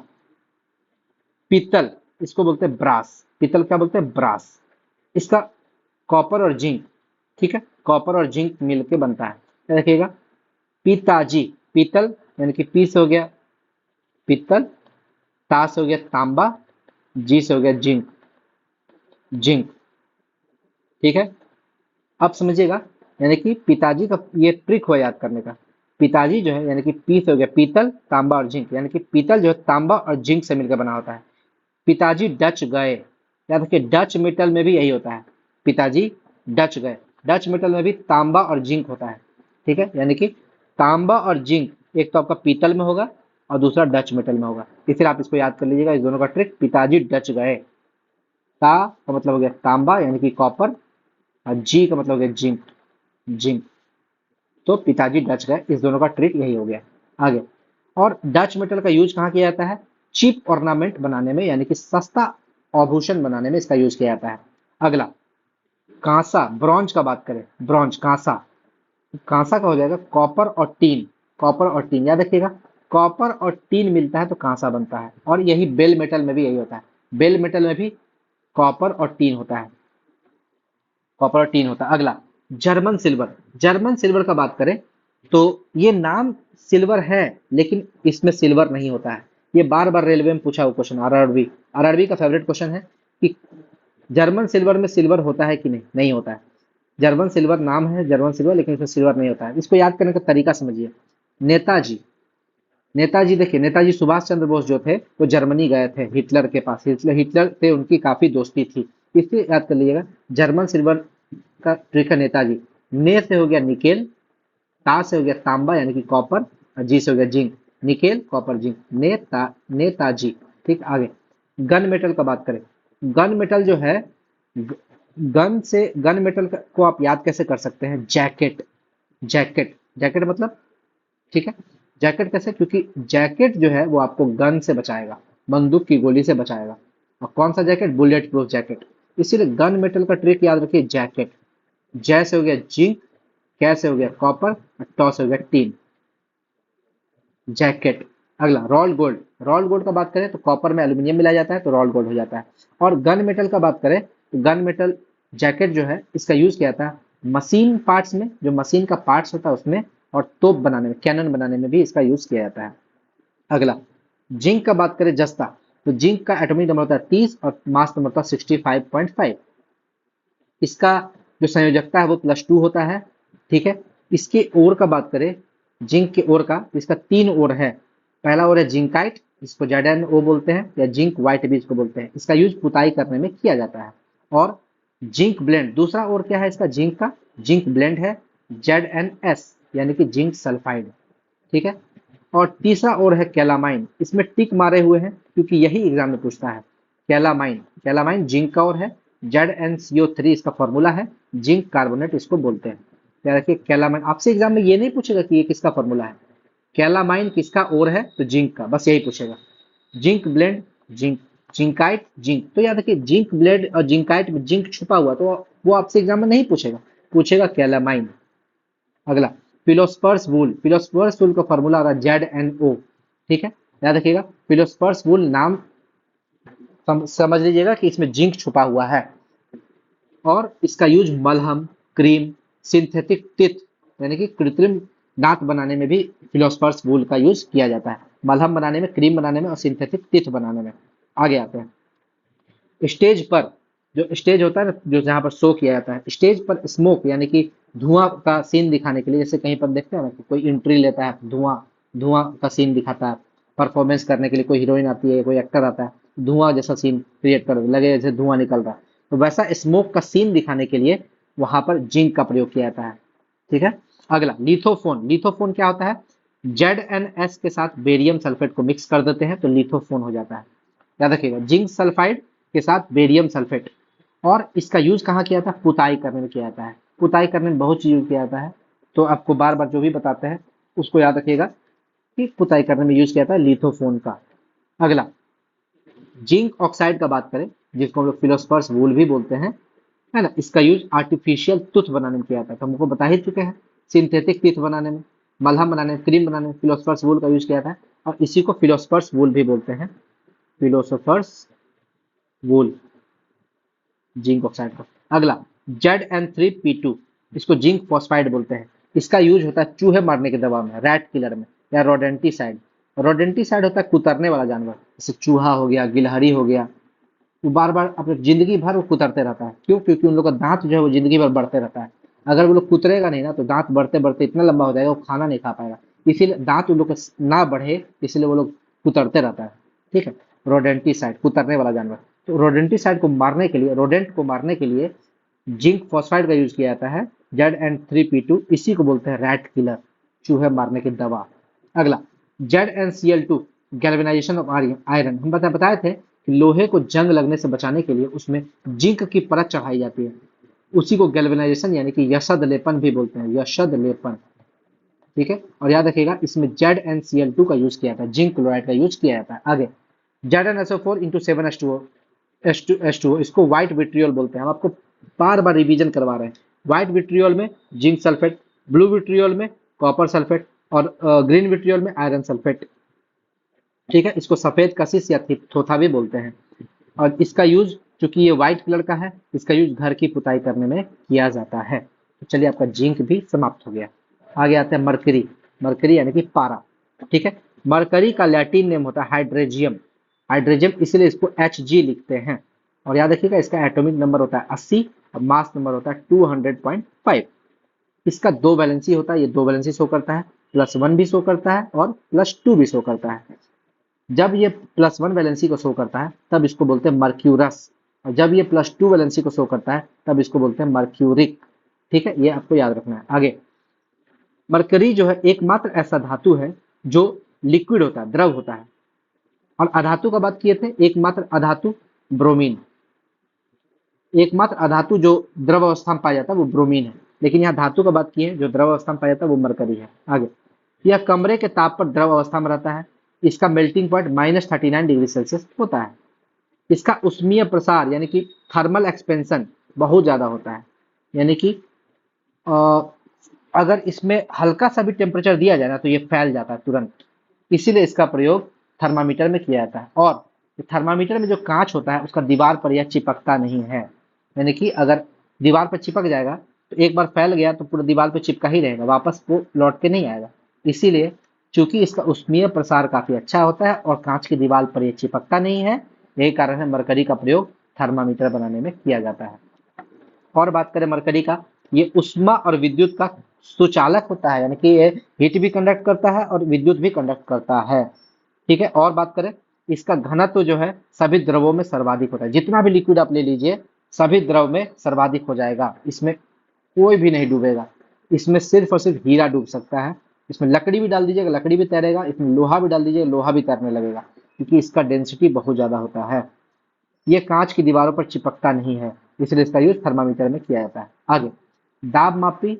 पीतल, इसको बोलते हैं ब्रास। पीतल क्या बोलते हैं, ब्रास। इसका कॉपर और जिंक, ठीक है, कॉपर और जिंक मिलके बनता है। क्या रखिएगा, पीताजी, पीतल यानी कि पीस हो गया पीतल, तास हो गया तांबा, जी से हो गया जिंक, जिंक। ठीक है, अब समझिएगा, यानी कि पिताजी का ये ट्रिक हुआ याद करने का। पिताजी जो है यानी कि पी से हो गया पीतल, तांबा और जिंक, यानी कि पीतल जो है तांबा और जिंक से मिलकर बना होता है। पिताजी डच गए, याद रखिए डच मेटल में भी यही होता है। पिताजी डच गए, डच मेटल में भी तांबा और जिंक होता है। ठीक है, यानी कि तांबा और जिंक एक तो आपका पीतल में होगा और दूसरा डच मेटल में होगा। इसलिए आप इसको याद कर लीजिएगा, इस दोनों का ट्रिक। पिताजी डच गए, ता का मतलब हो गया तांबा यानी कि कॉपर, और जी का मतलब हो गया जिंक, जिंक। तो पिताजी डच गए, इस दोनों का ट्रिक यही हो गया। आगे, और डच मेटल का यूज कहाँ किया जाता है? चीप ऑर्नामेंट बनाने में, यानी कि सस्ता आभूषण बनाने में इसका यूज किया जाता है। अगला, कांसा, ब्रॉन्ज का बात करें, ब्रॉन्ज, कांसा। कांसा का हो जाएगा कॉपर और टीन, कॉपर और टीन, याद रखिएगा कॉपर और टीन मिलता है तो कांसा बनता है। और यही बेल मेटल में भी यही होता है, बेल मेटल में भी कॉपर और टीन होता है, कॉपर और टीन होता है। अगला, जर्मन सिल्वर, जर्मन सिल्वर का बात करें तो ये नाम सिल्वर है लेकिन इसमें सिल्वर नहीं होता है। ये बार बार रेलवे में पूछा हुआ क्वेश्चन, आरआरबी, आरआरबी का फेवरेट क्वेश्चन है कि जर्मन सिल्वर में सिल्वर होता है कि नहीं, नहीं होता है। जर्मन सिल्वर नाम है जर्मन सिल्वर, लेकिन इसमें सिल्वर नहीं होता है। इसको याद करने का तरीका समझिए। नेताजी, नेताजी देखिए, नेताजी सुभाष चंद्र बोस जो थे वो जर्मनी गए थे हिटलर के पास, हिटलर हिटलर से उनकी काफी दोस्ती थी, इसलिए याद कर लीजिएगा जर्मन सिल्वर का ट्रिक है नेताजी। ने से हो गया निकेल, ता से हो गया तांबा यानी कि कॉपर, और जी से हो गया zinc, nickel copper zinc, Netaji. ठीक, आगे गन मेटल का बात करें। गन मेटल जो है, गन से, गन मेटल को आप याद कैसे कर सकते हैं? जैकेट, जैकेट, जैकेट मतलब, ठीक है, जैकेट कैसे? क्योंकि जैकेट जो है वो आपको गन से बचाएगा, बंदूक की गोली से बचाएगा। और कौन सा जैकेट? Bullet proof jacket. इसीलिए गन मेटल का ट्रिक याद रखिए, जैकेट। जै से हो गया जिंक, कै से हो गया कॉपर, और टॉ से हो गया टीन, जैकेट। अगला, रॉल्ड गोल्ड, रॉल्ड गोल्ड का बात करें तो कॉपर में एल्यूमिनियम मिलाया जाता है तो रॉल्ड गोल्ड हो जाता है। और गन मेटल का बात करें तो गन मेटल जैकेट जो है इसका यूज किया जाता है मशीन पार्ट्स में, जो मशीन का पार्ट्स होता है उसमें, और तोप बनाने में, कैनन बनाने में भी इसका यूज किया जाता है। अगला, जिंक का बात करें, जस्ता, तो जिंक का एटॉमिक नंबर होता है 30 और मास नंबर होता है 65.5। इसका जो संयोजकता है वो +2 होता है। ठीक है, इसके ओर का बात करें, जिंक के ओर का, इसका 3 ओर है। पहला ओर है जिंकाइट, इसको ZnO बोलते हैं, या जिंक व्हाइट भी इसको बोलते हैं। इसका यूज पुताई करने में किया जाता है। और जिंक ब्लेंड, दूसरा ओर क्या है इसका जिंक का? जिंक ब्लेंड है ZnS, यानी कि जिंक सल्फाइड। ठीक है, और तीसरा ओर है कैलामाइन, इसमें टिक मारे हुए हैं क्योंकि यही एग्जाम में पूछता है। कैलामाइन, कैलामाइन जिंक का ओर है, ZnCO3 इसका फॉर्मूला है, जिंक कार्बोनेट इसको बोलते हैं। याद रखिए कैलामाइन, आपसे एग्जाम में ये नहीं पूछेगा कि ये किसका फॉर्मूला है। कैलामाइन किसका ओर है? तो जिंक का, बस यही पूछेगा। Zinc blende, zinc, zincite, zinc, तो याद रखिए जिंक ब्लेंड और जिंकाइट में जिंक छुपा हुआ, तो वो आपसे एग्जाम में नहीं पूछेगा, पूछेगा कैलामाइन। अगला, फिलोस्पर्स वूल, फिलोस्पर्स वूल का फॉर्मूला होगा ZnO। ठीक है, याद रखिएगा फिलोस्पर्स वूल नाम समझ लीजिएगा कि इसमें जिंक छुपा हुआ है। और इसका यूज मलहम, क्रीम, सिंथेटिक टिथ, यानी कि कृत्रिम दांत बनाने में भी फिलोस्पर्स वूल का यूज किया जाता है। मलहम बनाने में, क्रीम बनाने में और सिंथेटिक टिथ बनाने में। आगे आते हैं, स्टेज पर, जो स्टेज होता है ना, जो जहाँ पर शो किया जाता है, स्टेज पर स्मोक यानी कि धुआं का सीन दिखाने के लिए, जैसे कहीं पर देखते हैं ना कि कोई एंट्री लेता है, धुआं, धुआं का सीन दिखाता है, परफॉर्मेंस करने के लिए कोई हीरोइन आती है, कोई एक्टर आता है, धुआं जैसा सीन क्रिएट कर लगे जैसे धुआं निकल रहा है, तो वैसा स्मोक का सीन दिखाने के लिए वहां पर जिंक का प्रयोग किया जाता है। ठीक है, अगला, लिथोफोन, लिथोफोन क्या होता है? ZnS के साथ बेरियम सल्फेट को मिक्स कर देते हैं तो लिथोफोन हो जाता है। याद रखिएगा जिंक सल्फाइड के साथ बेरियम सल्फेट। और इसका यूज कहाँ किया जाता है? पुताई करने में किया जाता है। पुताई करने में बहुत चीज यूज किया जाता है, तो आपको बार बार जो भी बताते हैं उसको याद रखिएगा कि पुताई करने में यूज किया जाता है लिथोफोन का। अगला, जिंक ऑक्साइड का बात करें, जिसको हम लोग फिलोस्फर्स वूल भी बोलते हैं, है ना, इसका यूज आर्टिफिशियल टूथ बनाने में किया जाता है, तो हमको बता ही चुके हैं। सिंथेटिक टीथ बनाने में, मलहम बनाने में, क्रीम बनाने में फिलोसफर्स वूल का यूज किया जाता है, और इसी को फिलोसफर्स वूल भी बोलते हैं, फिलोसफर्स वूल, जिंक ऑक्साइड को। अगला, Zn3P2, इसको जिंक फॉस्फाइड बोलते हैं। इसका यूज होता है चूहे मारने की दवा में, रैट किलर में, या रोडेंटिसाइड। रोडेंटिसाइड होता है कुतरने वाला जानवर, जैसे चूहा हो गया, गिलहरी हो गया, वो बार बार अपने जिंदगी भर वो कुतरते रहता है। क्यों? क्योंकि उन लोग का दांत जो है वो जिंदगी भर बढ़ते रहता है। अगर वो लोग कुतरेगा नहीं ना तो दांत बढ़ते बढ़ते इतना लंबा हो जाएगा वो खाना नहीं खा पाएगा। इसीलिए दांत उन लोग का ना बढ़े, इसलिए वो लोग कुतरते रहता है। ठीक है, रोडेंटिसाइड, कुतरने वाला जानवर। तो रोडेंटिसाइड को मारने के लिए, रोडेंट को मारने के लिए जिंक फॉस्फाइड का यूज किया जाता है, ZN3P2। इसी को बोलते हैं रैट किलर, चूहे मारने की दवा। अगला ZnCl2, गैल्वेनाइजेशन ऑफ आयरन। हम बताए थे कि लोहे को जंग लगने से बचाने के लिए उसमें जिंक की परत चढ़ाई जाती है, उसी को गैल्वेनाइजेशन यानी कि यशद लेपन भी बोलते हैं, यशद लेपन। ठीक है, और याद रखिएगा इसमें ZnCl2 का यूज किया जाता है, जिंक क्लोराइड का यूज किया जाता है। आगे ZnSO4 × 7H2O, इसको व्हाइट विट्रियोल बोलते हैं। हम आपको बार बार रिवीजन करवा रहे हैं। व्हाइट विट्रियोल में जिंक सल्फेट, ब्लू विट्रियोल में कॉपर सल्फेट, और ग्रीन विट्रियोल में आयरन सल्फेट। ठीक है, इसको सफेद कशिश या थोथा भी बोलते हैं। और इसका यूज, चूंकि ये व्हाइट कलर का है, इसका यूज घर की पुताई करने में किया जाता है। तो चलिए, आपका जिंक भी समाप्त हो गया। आगे आते हैं मरकरी। मरकरी यानी कि पारा। ठीक है, मरकरी का लैटिन नेम होता है हाइड्रेजियम। हाइड्रेजियम इसलिए इसको Hg लिखते हैं। और याद रखिएगा इसका एटॉमिक नंबर होता है 80 और मास नंबर होता है 200.5। इसका दो वैलेंसी होता है, ये दो वैलेंसी शो करता है, +1 भी शो करता है और +2 भी शो करता है। जब ये +1 वैलेंसी को शो करता है तब इसको बोलते हैं मर्क्यूरस, और जब ये +2 वैलेंसी को शो करता है तब इसको बोलते हैं मर्क्यूरिक। ठीक है, ये आपको याद रखना है। आगे, मरकरी जो है एकमात्र ऐसा धातु है जो लिक्विड होता है, द्रव होता है। और अधातु का बात किए थे, एकमात्र अधातु ब्रोमीन। एकमात्र अधातु जो द्रव अवस्था में पाया जाता है वो ब्रोमीन है, लेकिन यहाँ धातु का बात किए जो द्रव अवस्था में पाया जाता है वो मरकरी है। आगे, यह कमरे के ताप पर द्रव अवस्था में रहता है। इसका मेल्टिंग पॉइंट -39 डिग्री सेल्सियस होता है। इसका उष्मीय प्रसार यानी कि थर्मल एक्सपेंशन बहुत ज्यादा होता है, यानी कि अगर इसमें हल्का सा भी टेम्परेचर दिया जाए ना तो ये फैल जाता है तुरंत। इसीलिए इसका प्रयोग थर्मामीटर में किया जाता है। और थर्मामीटर में जो कांच होता है उसका दीवार पर यह चिपकता नहीं है, यानी कि अगर दीवार पर चिपक जाएगा तो एक बार फैल गया तो पूरा दीवार पर चिपका ही रहेगा, वापस वो लौट के नहीं आएगा। इसीलिए चूंकि इसका उष्मीय प्रसार काफी अच्छा होता है और कांच की दीवार पर यह चिपकता नहीं है, यही कारण है मरकरी का प्रयोग थर्मामीटर बनाने में किया जाता है। और बात करें मरकरी का, ये उष्मा और विद्युत का सुचालक होता है, यानी कि ये हीट भी कंडक्ट करता है और विद्युत भी कंडक्ट करता है। ठीक है, और बात करें इसका घनत्व जो है सभी द्रवों में सर्वाधिक होता है। जितना भी लिक्विड आप ले लीजिए सभी द्रव में सर्वाधिक हो जाएगा, इसमें कोई भी नहीं डूबेगा। इसमें सिर्फ और सिर्फ हीरा डूब सकता है। इसमें लकड़ी भी डाल दीजिएगा लकड़ी भी तैरेगा, इसमें लोहा भी डाल दीजिएगा लोहा भी तैरने लगेगा, क्योंकि इसका डेंसिटी बहुत ज्यादा होता है। ये कांच की दीवारों पर चिपकता नहीं है, इसलिए इसका यूज थर्मामीटर में किया जाता है। आगे, दाब मापी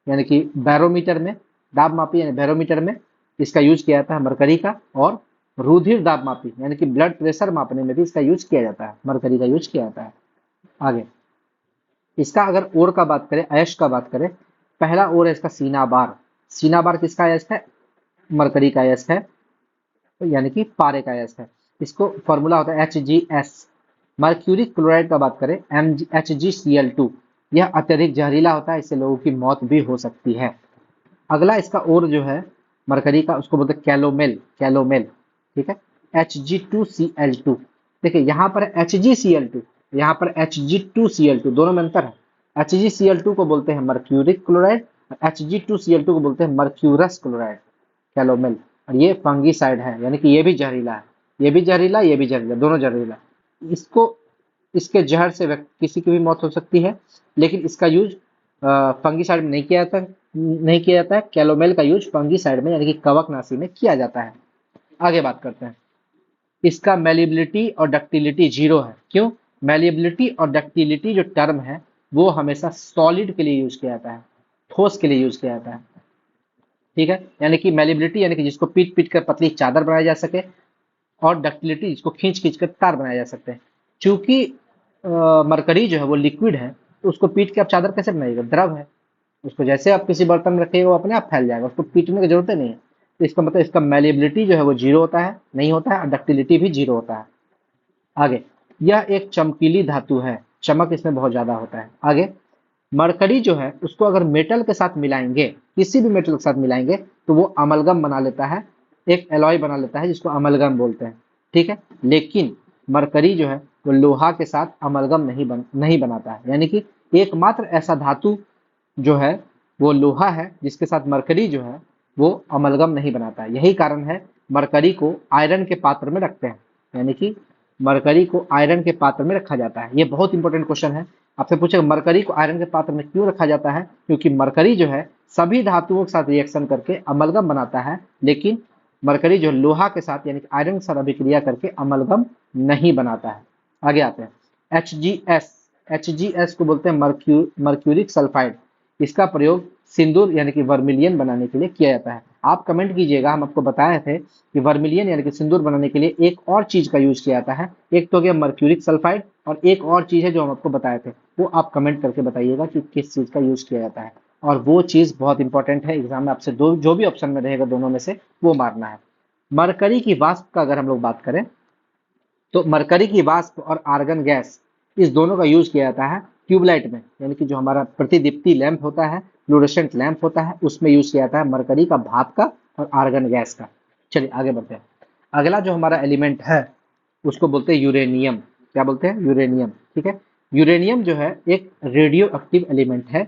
यानी कि बैरोमीटर में, दाब मापी यानी बैरोमीटर में इसका यूज किया जाता है मरकरी का। और रुधिर दाब मापी यानी कि ब्लड प्रेशर मापने में भी इसका यूज किया जाता है, मरकरी का यूज किया जाता है। आगे, इसका अगर ओर का बात करें, अयस्क का बात करें, पहला ओर है इसका सीना बार। सीना बार किसका अयस्क है? मरकरी का अयस्क है, यानी कि पारे का अयस्क है। इसको फॉर्मूला होता है HgS। मर्क्यूरिक क्लोराइड का बात करें, HgCl2, यह अत्यधिक जहरीला होता है, इससे लोगों की मौत भी हो सकती है। अगला इसका ओर जो है मरकरी का, उसको बोलते हैं कैलोमेल, कैलोमेल। ठीक है, Hg2Cl2। देखिए यहाँ पर HgCl2, यहाँ पर Hg2Cl2, दोनों में अंतर है। HgCl2 को बोलते हैं मर्क्यूरिक क्लोराइड और Hg2Cl2 को बोलते हैं मर्क्यूरस क्लोराइड, कैलोमेल। और ये फंगीसाइड है, यानी कि ये भी जहरीला है, ये भी जहरीला, ये भी जहरीला, दोनों जहरीला। इसको, इसके जहर से किसी की भी मौत हो सकती है, लेकिन इसका यूज फंगीसाइड में नहीं किया जाता, नहीं किया जाता है। कैलोमेल का यूज फंगीसाइड में यानी कि कवकनाशी में किया जाता है। आगे बात करते हैं, इसका मेलिबिलिटी और डक्टिलिटी 0 है। क्यों? मेलिबिलिटी और डक्टिलिटी जो टर्म है वो हमेशा सॉलिड के लिए यूज किया जाता है, ठोस के लिए यूज किया जाता है। ठीक है, यानी कि मेलिबिलिटी यानी कि जिसको पीट पीट कर पतली चादर बनाई जा सके, और डक्टिलिटी जिसको खींच खींच कर तार बनाए जा सकते हैं। चूंकि मरकरी जो है वो लिक्विड है, तो उसको पीट के आप चादर कैसे बनाइएगा? द्रव है, उसको जैसे आप किसी बर्तन में रखिएगा वो अपने आप फैल जाएगा, उसको पीटने की जरूरत नहीं है। तो इसका मतलब इसका मेलिबिलिटी जो है वो 0 होता है, नहीं होता है, और डक्टिलिटी भी 0 होता है। आगे, यह एक चमकीली धातु है, चमक इसमें बहुत ज्यादा होता है। आगे, मरकरी जो है उसको अगर मेटल के साथ मिलाएंगे, किसी भी मेटल के साथ मिलाएंगे, तो वो अमलगम बना लेता है, एक एलॉय बना लेता है जिसको अमलगम बोलते हैं। ठीक है, लेकिन मरकरी जो है वो लोहा के साथ अमलगम नहीं बनाता है। यानी कि एकमात्र ऐसा धातु जो है वो लोहा है जिसके साथ मरकरी जो है वो अमलगम नहीं बनाता है। यही कारण है मरकरी को आयरन के पात्र में रखते हैं। यानी कि मरकरी को आयरन के पात्र में रखा जाता है। ये बहुत इंपॉर्टेंट क्वेश्चन है, आपसे पूछेगा मरकरी को आयरन के पात्र में क्यों रखा जाता है। क्योंकि मरकरी जो है सभी धातुओं के साथ रिएक्शन करके अमलगम बनाता है, लेकिन मरकरी जो लोहा के साथ यानी कि आयरन के साथ अभिक्रिया करके अमलगम नहीं बनाता है। आगे आते हैं एच जी एस को बोलते हैं मर्क्यूरिक सल्फाइड। इसका प्रयोग सिंदूर यानी कि वर्मिलियन बनाने के लिए किया जाता है। आप कमेंट कीजिएगा, हम आपको बताए थे कि वर्मिलियन यानी कि सिंदूर बनाने के लिए एक और चीज का यूज किया जाता है। एक तो गया मर्क्यूरिक सल्फाइड और एक और चीज है जो हम आपको बताए थे, वो आप कमेंट करके बताइएगा कि किस चीज का यूज किया जाता है। और वो चीज बहुत इंपॉर्टेंट है, एग्जाम में आपसे दो जो भी ऑप्शन में रहेगा दोनों में से वो मारना है। मरकरी की वाष्प का अगर हम लोग बात करें तो मरकरी की वाष्प और आर्गन गैस इस दोनों का यूज किया जाता है ट्यूबलाइट में। यानी कि जो हमारा प्रतिदीप्ति लैंप होता है, फ्लोरेसेंट लैंप होता है, उसमें यूज किया जाता है मरकरी का भाप का और आर्गन गैस का। चलिए आगे बढ़ते हैं। अगला जो हमारा एलिमेंट है उसको बोलते हैं यूरेनियम। क्या बोलते हैं? यूरेनियम। ठीक है, यूरेनियम जो है एक रेडियो एक्टिव एलिमेंट है।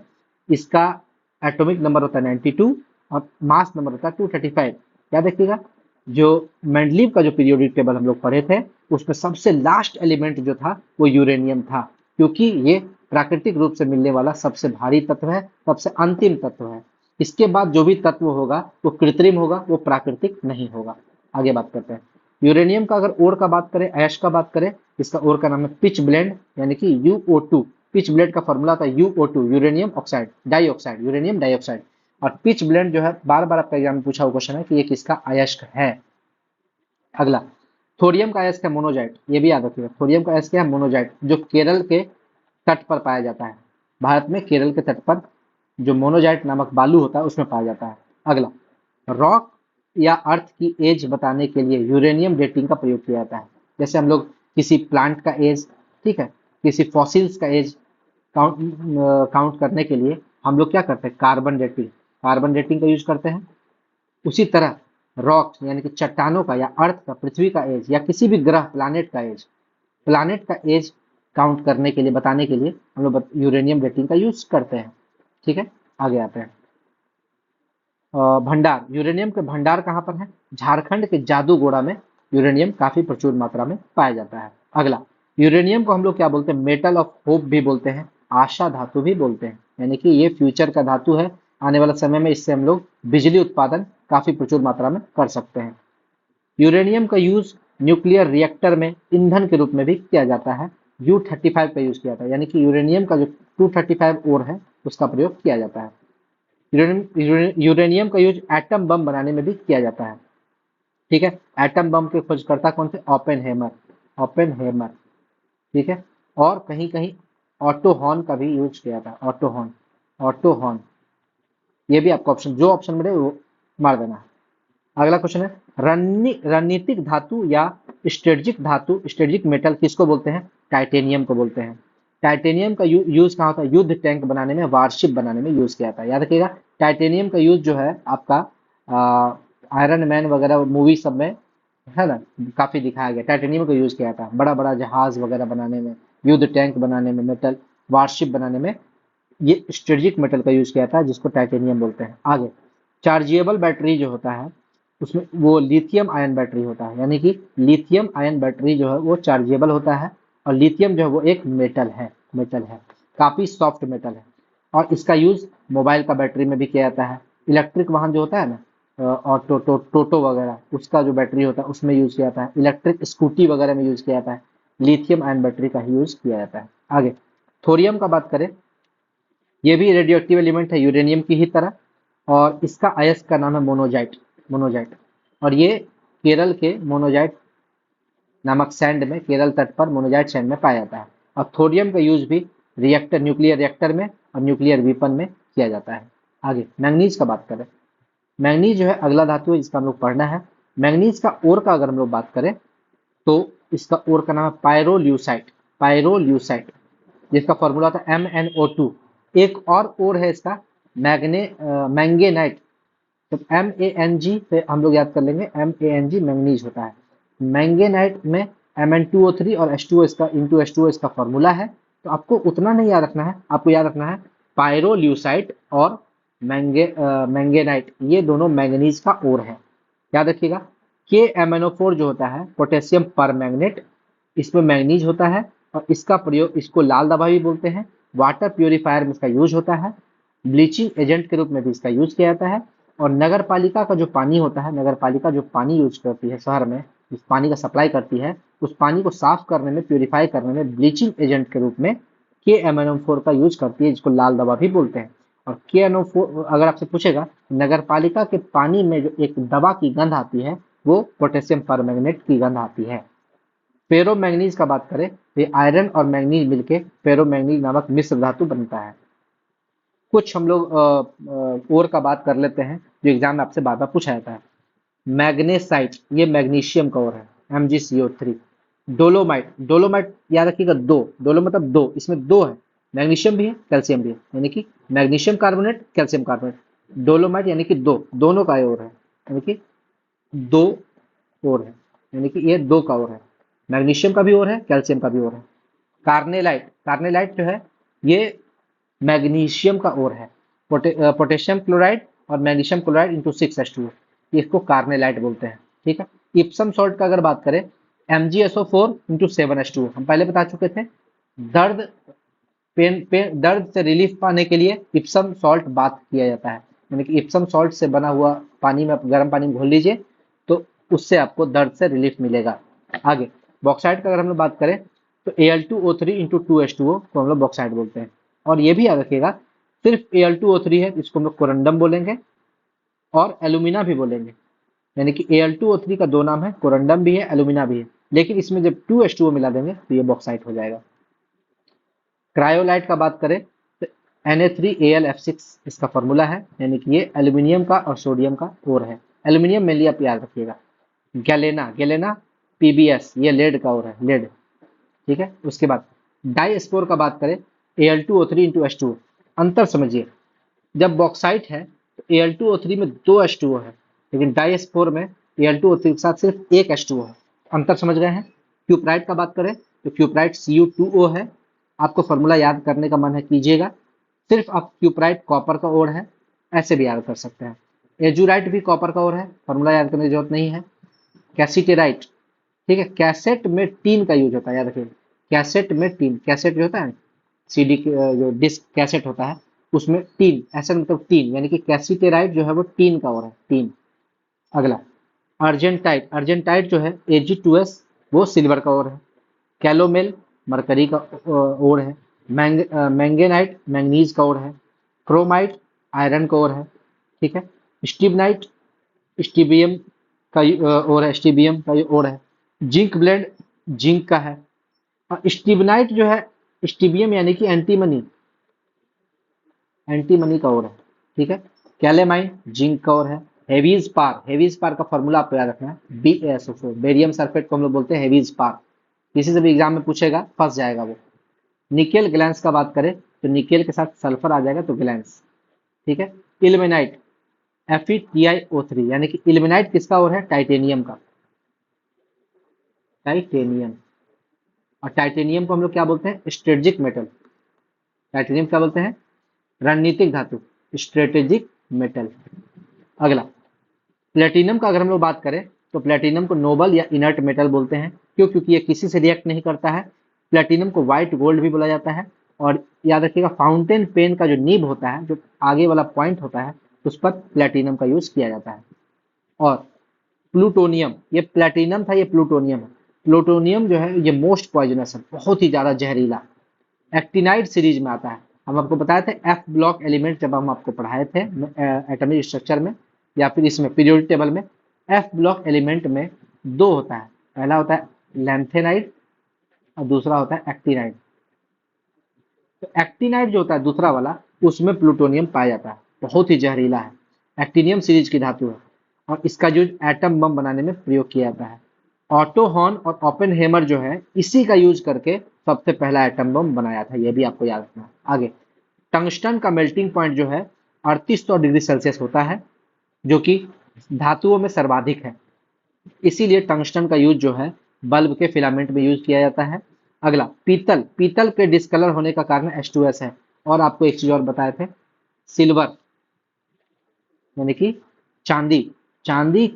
इसका एटॉमिक नंबर होता है 92 और मास नंबर होता है 235। क्या देखिएगा, जो मेंडलीव का जो पीरियोडिक टेबल हम लोग पढ़े थे उसमें सबसे लास्ट एलिमेंट जो था वो यूरेनियम था, क्योंकि ये प्राकृतिक रूप से मिलने वाला सबसे भारी तत्व है, सबसे अंतिम तत्व है। इसके बाद जो भी तत्व होगा वो कृत्रिम होगा, वो प्राकृतिक नहीं होगा। आगे बात करते हैं यूरेनियम का। अगर ओर का बात करें, ऐश का बात करें, इसका ओर का नाम है पिच ब्लेंड यानी कि UO2। पिच ब्लेंड का फॉर्मूला था UO2, uranium oxide dioxide, uranium dioxide. और पिच ब्लेंड जो है बार बार आपका एग्जाम में पूछा हुआ क्वेश्चन है कि ये किसका अयस्क है। अगला थोरियम का अयस्क है मोनोजाइट। ये भी याद रखिएगा, थोरियम का अयस्क है मोनोजाइट, जो केरल के तट पर पाया जाता है। भारत में केरल के तट पर जो मोनोजाइट नामक बालू होता है उसमें पाया जाता है। अगला रॉक या अर्थ की एज बताने के लिए यूरेनियम डेटिंग का प्रयोग किया जाता है। जैसे हम लोग किसी प्लांट का एज, ठीक है, किसी फॉसिल्स का एज काउंट करने के लिए हम लोग क्या करते हैं, कार्बन डेटिंग का यूज करते हैं। उसी तरह रॉक यानी कि चट्टानों का या अर्थ का, पृथ्वी का एज, या किसी भी ग्रह प्लानेट का एज काउंट करने के लिए, बताने के लिए हम लोग यूरेनियम डेटिंग का यूज करते हैं। ठीक है, आगे आते हैं। भंडार, यूरेनियम के भंडार कहाँ पर है? झारखंड के जादूगोड़ा में यूरेनियम काफी प्रचुर मात्रा में पाया जाता है। अगला यूरेनियम को हम लोग क्या बोलते हैं? मेटल ऑफ होप भी बोलते हैं, आशा धातु भी बोलते हैं। यानी कि ये फ्यूचर का धातु है, आने वाले समय में इससे हम लोग बिजली उत्पादन काफी प्रचुर मात्रा में कर सकते हैं। यूरेनियम का यूज न्यूक्लियर रिएक्टर में ईंधन के रूप में भी किया जाता है। U-35 का यूज किया जाता है, यानी कि यूरेनियम का जो 235 ओर है उसका प्रयोग किया जाता है। यूरेनियम का यूज एटम बम बनाने में भी किया जाता है। ठीक है, एटम बम के खोजकर्ता कौन थे? ओपेनहेमर। ठीक है, और कहीं कहीं ऑटो हॉर्न का भी यूज किया था। ऑटो हॉर्न, ये भी आपको ऑप्शन, जो ऑप्शन मिले वो मार देना है। अगला क्वेश्चन है रणनीतिक धातु या स्ट्रेटेजिक मेटल किसको बोलते हैं? टाइटेनियम को बोलते हैं। टाइटेनियम का यूज कहाँ होता है? युद्ध टैंक बनाने में, वारशिप बनाने में यूज किया जाता है। याद रखिएगा, टाइटेनियम का यूज जो है आपका आयरन मैन वगैरह मूवी सब में है ना, काफी दिखाया गया। टाइटेनियम का यूज किया जाता है बड़ा बड़ा जहाज वगैरह बनाने में, युद्ध टैंक बनाने में, मेटल वारशिप बनाने में ये स्ट्रेटेजिक मेटल का यूज किया जाता है, जिसको टाइटेनियम बोलते हैं। आगे चार्जेबल बैटरी जो होता है उसमें वो लिथियम आयन बैटरी होता है। यानी कि लिथियम आयन बैटरी जो है वो चार्जेबल होता है, और लिथियम जो है वो एक मेटल है, काफी सॉफ्ट मेटल है। और इसका यूज मोबाइल का बैटरी में भी किया जाता है। इलेक्ट्रिक वाहन जो होता है ना, ऑटो टोटो वगैरह, उसका जो बैटरी होता है उसमें यूज किया जाता है। इलेक्ट्रिक स्कूटी वगैरह में यूज किया जाता है, लिथियम आयन बैटरी का ही यूज किया जाता है। आगे थोरियम का बात करें, ये भी रेडियो एक्टिव एलिमेंट है यूरेनियम की ही तरह, और इसका अयस्क का नाम है मोनोजाइट। और ये केरल के मोनोजाइट नामक सैंड में, केरल तट पर मोनोजाइट सैंड में पाया जाता है। और थोरियम का यूज भी न्यूक्लियर रिएक्टर में और न्यूक्लियर वेपन में किया जाता है। आगे मैंगनीज का बात करें, मैंगनीज जो है अगला धातु है जिसका हम लोग पढ़ना है। मैंगनीज का ओर का अगर हम लोग बात करें तो इसका ओर का नाम है पायरोल्यूसाइट, जिसका फॉर्मूला था MnO2। एक और ओर है इसका मैंगेनाइट, तो MANG से हम लोग याद कर लेंगे, MANG मैंगनीज होता है। मैंगेनाइट में Mn2O3 और H2O इसका इंटू H2O इसका फॉर्मूला है। तो आपको उतना नहीं याद रखना है, आपको याद रखना है पायरोल्यूसाइट और मैंगेनाइट, ये दोनों मैंगनीज का ओर है। याद रखिएगा KMnO4 जो होता है पोटेशियम परमैंगनेट, इसमें मैंगनीज होता है और इसका प्रयोग, इसको लाल दवा भी बोलते हैं, वाटर प्योरीफायर में इसका यूज होता है, ब्लीचिंग एजेंट के रूप में भी इसका यूज किया जाता है। और नगर पालिका का जो पानी होता है, नगर पालिका जो पानी यूज करती है शहर में, जिस पानी का सप्लाई करती है, उस पानी को साफ करने में, प्योरीफाई करने में ब्लीचिंग एजेंट के रूप में KMnO4 का यूज करती है, जिसको लाल दवा भी बोलते हैं। और KNO4 अगर आपसे पूछेगा नगर पालिका के पानी में जो एक दवा की गंध आती है वो पोटेशियम परमैंगनेट की गंध आती है। फेरोमैंगनीज का बात करें तो ये आयरन और मैंगनीज मिलकर फेरोमैंगनीज नामक मिश्र धातु बनता है। कुछ हम लोग और का बात कर लेते हैं जो एग्जाम में आपसे बार बार पूछा जाता है। मैग्नेसाइट, ये मैग्नीशियम का और है, MgCO3। डोलोमाइट, डोलोमाइट याद रखिएगा दो, डोलो मतलब दो, इसमें दो है, मैग्नीशियम भी है कैल्शियम भी है, यानी कि magnesium carbonate calcium carbonate. Dolomite यानी कि दो, दोनों का और है, यानी कि दो और है, यानी कि ये दो का और है, मैग्नीशियम का भी और है, कैल्शियम का भी और है। कार्नेलाइट, कार्नेलाइट जो है ये मैग्नीशियम का और है, पोटेशियम क्लोराइड और मैग्नीशियम क्लोराइड इंटू 6H2O, इसको कार्नेलाइट बोलते हैं। ठीक है। इप्सम सॉल्ट का अगर बात करें MgSO4 इंटू 7H2O, हम पहले बता चुके थे, दर्द दर्द से रिलीफ पाने के लिए इप्सम सॉल्ट बात किया जाता है, यानी कि इप्सम सॉल्ट से बना हुआ पानी में, गर्म पानी में घोल लीजिए तो उससे आपको दर्द से रिलीफ मिलेगा। आगे बॉक्साइट का अगर हम लोग बात करें तो Al2O3 इंटू 2H2O को हम लोग बॉक्साइट बोलते हैं। और ये भी याद रखिएगा सिर्फ Al2O3 है इसको हम लोग कोरंडम बोलेंगे और एल्यूमिना भी बोलेंगे, यानी कि Al2O3 का दो नाम है, कोरंडम भी है एल्यूमिना भी है, लेकिन इसमें जब 2H2O मिला देंगे तो ये बॉक्साइट हो जाएगा। क्रायोलाइट का बात करें तो Na3Al(F6) इसका फॉर्मूला है, यानी कि ये एल्यूमिनियम का और सोडियम का और है, एल्यूमिनियम मेनली आप याद रखिएगा। गैलेना, गैलेना PbS, ये लेड का और है, लेड। ठीक है। उसके बाद डाइस्पोर का बात करें Al2O3 इंटू H2O, अंतर समझिए, जब बॉक्साइट है तो Al2O3 में दो H2O है, लेकिन डाइस्पोर में Al2O3 के साथ सिर्फ एक H2O है। अंतर समझ गए हैं। क्यूप्राइट का बात करें तो क्यूप्राइट Cu2O है, आपको फॉर्मूला याद करने का मन है कीजिएगा, सिर्फ आप क्यूप्राइट कॉपर का ओर है, ऐसे भी याद कर सकते हैं। एजुराइट भी कॉपर का ओर है, फॉर्मूला याद करने की जरूरत नहीं है। कैसीटेराइट, ठीक है, कैसेट में टीन का यूज होता है, याद रखिए कैसेट में टीन, कैसेट जो होता है CD जो डिस्क कैसेट होता है उसमें टीन, ऐसा मतलब टीन, यानी कि कैसीटेराइट जो है वो टीन का ओर है, टीन। अगला अर्जेंटाइट, अर्जेंटाइट जो है Ag2S वो सिल्वर का ओर है। कैलोमेल मरकरी का ओर है। मैंगेनाइट मैंगनीज का ओर है। क्रोमाइट आयरन का ओर है। ठीक है। स्टिबनाइट स्टीबियम का ओर है, स्टीबियम का ओर है। जिंक ब्लेंड जिंक का है। और स्टिबनाइट जो है स्टीबियम यानी कि एंटीमनी, एंटीमनी का ओर है। ठीक है। कैलेमाइन जिंक का ओर है। हेवीज पार, हेवीज पार का फॉर्मूला आपको याद रखना है BaSO4, बेरियम सल्फेट को हम लोग बोलते हैं हेवीज पार, किसी से भी एग्जाम में पूछेगा फंस जाएगा वो। निकेल ग्लैंस का बात करें तो निकेल के साथ सल्फर आ जाएगा तो ग्लैंस। ठीक है। इल्मेनाइट FeTiO3, यानी कि इल्मेनाइट किसका ओर है, टाइटेनियम का, टाइटेनियम। और टाइटेनियम को हम लोग क्या बोलते हैं, स्ट्रेटेजिक मेटल। टाइटेनियम क्या बोलते हैं, रणनीतिक धातु, स्ट्रेटेजिक मेटल। अगला प्लेटिनम का अगर हम लोग बात करें तो प्लेटिनम को नोबल या इनर्ट मेटल बोलते हैं, क्यों, क्योंकि ये किसी से रिएक्ट नहीं करता है। प्लेटिनम को व्हाइट गोल्ड भी बोला जाता है। और याद रखिएगा फाउंटेन पेन का जो नीब होता है, जो आगे वाला पॉइंट होता है, उस पर प्लेटिनम का यूज किया जाता है। और प्लूटोनियम, ये प्लेटिनम था, ये प्लूटोनियम है। प्लूटोनियम जो है ये मोस्ट पॉइजनस है, बहुत ही ज्यादा जहरीला, एक्टिनाइड सीरीज में आता है। हम आपको बताए थे एफ ब्लॉक एलिमेंट जब हम आपको पढ़ाए थे एटॉमिक स्ट्रक्चर में या फिर इसमें पीरियोडिक टेबल में, एफ ब्लॉक एलिमेंट में दो होता है, पहला होता है लैंथेनाइड और दूसरा होता है एक्टिनाइड। तो एक्टिनाइड जो होता है दूसरा वाला, उसमें प्लूटोनियम पाया जाता है, बहुत ही जहरीला है, एक्टिनियम सीरीज की धातु है और इसका यूज एटम बम बनाने में प्रयोग किया जाता है। ऑटो हॉर्न और ओपेनहेमर जो है इसी का यूज करके सबसे पहला एटम बम बनाया था, यह भी आपको याद रखना है। आगे टंगस्टन का मेल्टिंग पॉइंट जो है 3800 डिग्री सेल्सियस होता है, जो कि धातुओं में सर्वाधिक है, इसीलिए टंगस्टन का यूज जो है बल्ब के फिलामेंट में यूज किया जाता है। अगला पीतल, पीतल के डिस्कलर होने का कारण H2S है। और आपको एक चीज और बताए थे, सिल्वर यानी कि चांदी, चांदी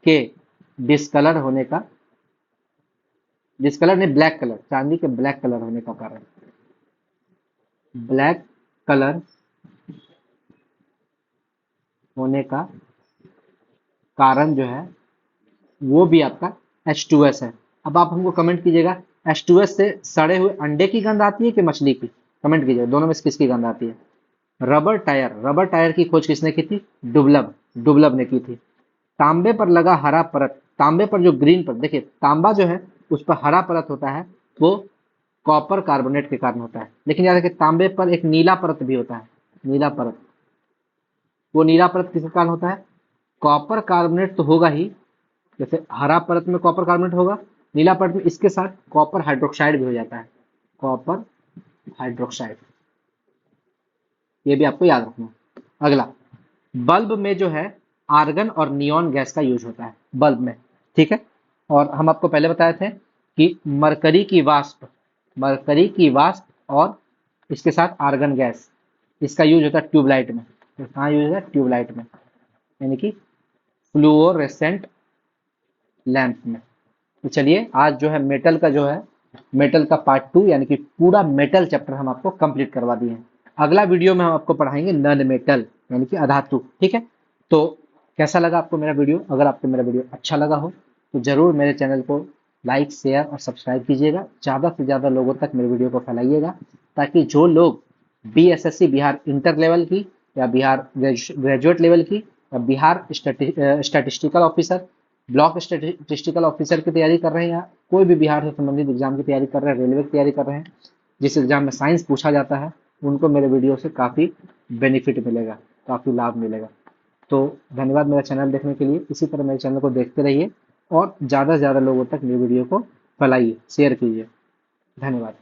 के डिस्कलर होने का, डिस्कलर नहीं ब्लैक कलर, चांदी के ब्लैक कलर होने का कारण, ब्लैक कलर होने का कारण जो है वो भी आपका H2S है। अब आप हमको कमेंट कीजिएगा, H2S से सड़े हुए अंडे की गंध आती है कि मछली की? कमेंट कीजिएगा, दोनों में से किसकी गंध आती है? रबर टायर, रबर टायर की खोज किसने की थी? डुबलब, डुबलब ने की थी। तांबे पर लगा हरा परत, तांबे पर जो ग्रीन परत, देखिए तांबा जो है उस पर हरा परत होता है, वो कॉपर कार्बोनेट के कारण होता है। लेकिन याद रखिए तांबे पर एक नीला परत भी होता है, नीला परत, वो नीला परत किसके कारण होता है? कॉपर कार्बोनेट तो होगा ही, जैसे हरा परत में कॉपर कार्बोनेट होगा, नीला परत में इसके साथ कॉपर हाइड्रोक्साइड भी हो जाता है, कॉपर हाइड्रोक्साइड, ये भी आपको याद रखना है। अगला, बल्ब में जो है आर्गन और नियॉन गैस का यूज होता है बल्ब में, ठीक है। और हम आपको पहले बताए थे कि मरकरी की वाष्प, मरकरी की वाष्प और इसके साथ आर्गन गैस, इसका यूज होता है ट्यूबलाइट में। तो कहाँ यूज होता है? ट्यूबलाइट में, यानी कि फ्लूओरेसेंट लैंप में। तो चलिए आज जो है मेटल का जो है, मेटल का पार्ट 2 यानी कि पूरा मेटल चैप्टर हम आपको कंप्लीट करवा दिए हैं। अगला वीडियो में हम आपको पढ़ाएंगे नन मेटल यानी कि अधातु, ठीक है। तो कैसा लगा आपको मेरा वीडियो? अगर आपको मेरा वीडियो अच्छा लगा हो तो जरूर मेरे चैनल को लाइक शेयर और सब्सक्राइब कीजिएगा, ज़्यादा से ज़्यादा लोगों तक मेरे वीडियो को फैलाइएगा, ताकि जो लोग BSSC बिहार इंटर लेवल की या बिहार ग्रेजुएट लेवल की या Bihar statistical officer, block statistical officer की तैयारी कर रहे हैं, या कोई भी बिहार से संबंधित एग्जाम की तैयारी कर रहे हैं, रेलवे की तैयारी कर रहे हैं, जिस एग्जाम में साइंस पूछा जाता है, उनको मेरे वीडियो से काफ़ी बेनिफिट मिलेगा, काफ़ी लाभ मिलेगा। तो धन्यवाद मेरा चैनल देखने के लिए। इसी तरह मेरे चैनल को देखते रहिए और ज़्यादा से ज़्यादा लोगों तक मेरे वीडियो को फैलाइए, शेयर कीजिए। धन्यवाद।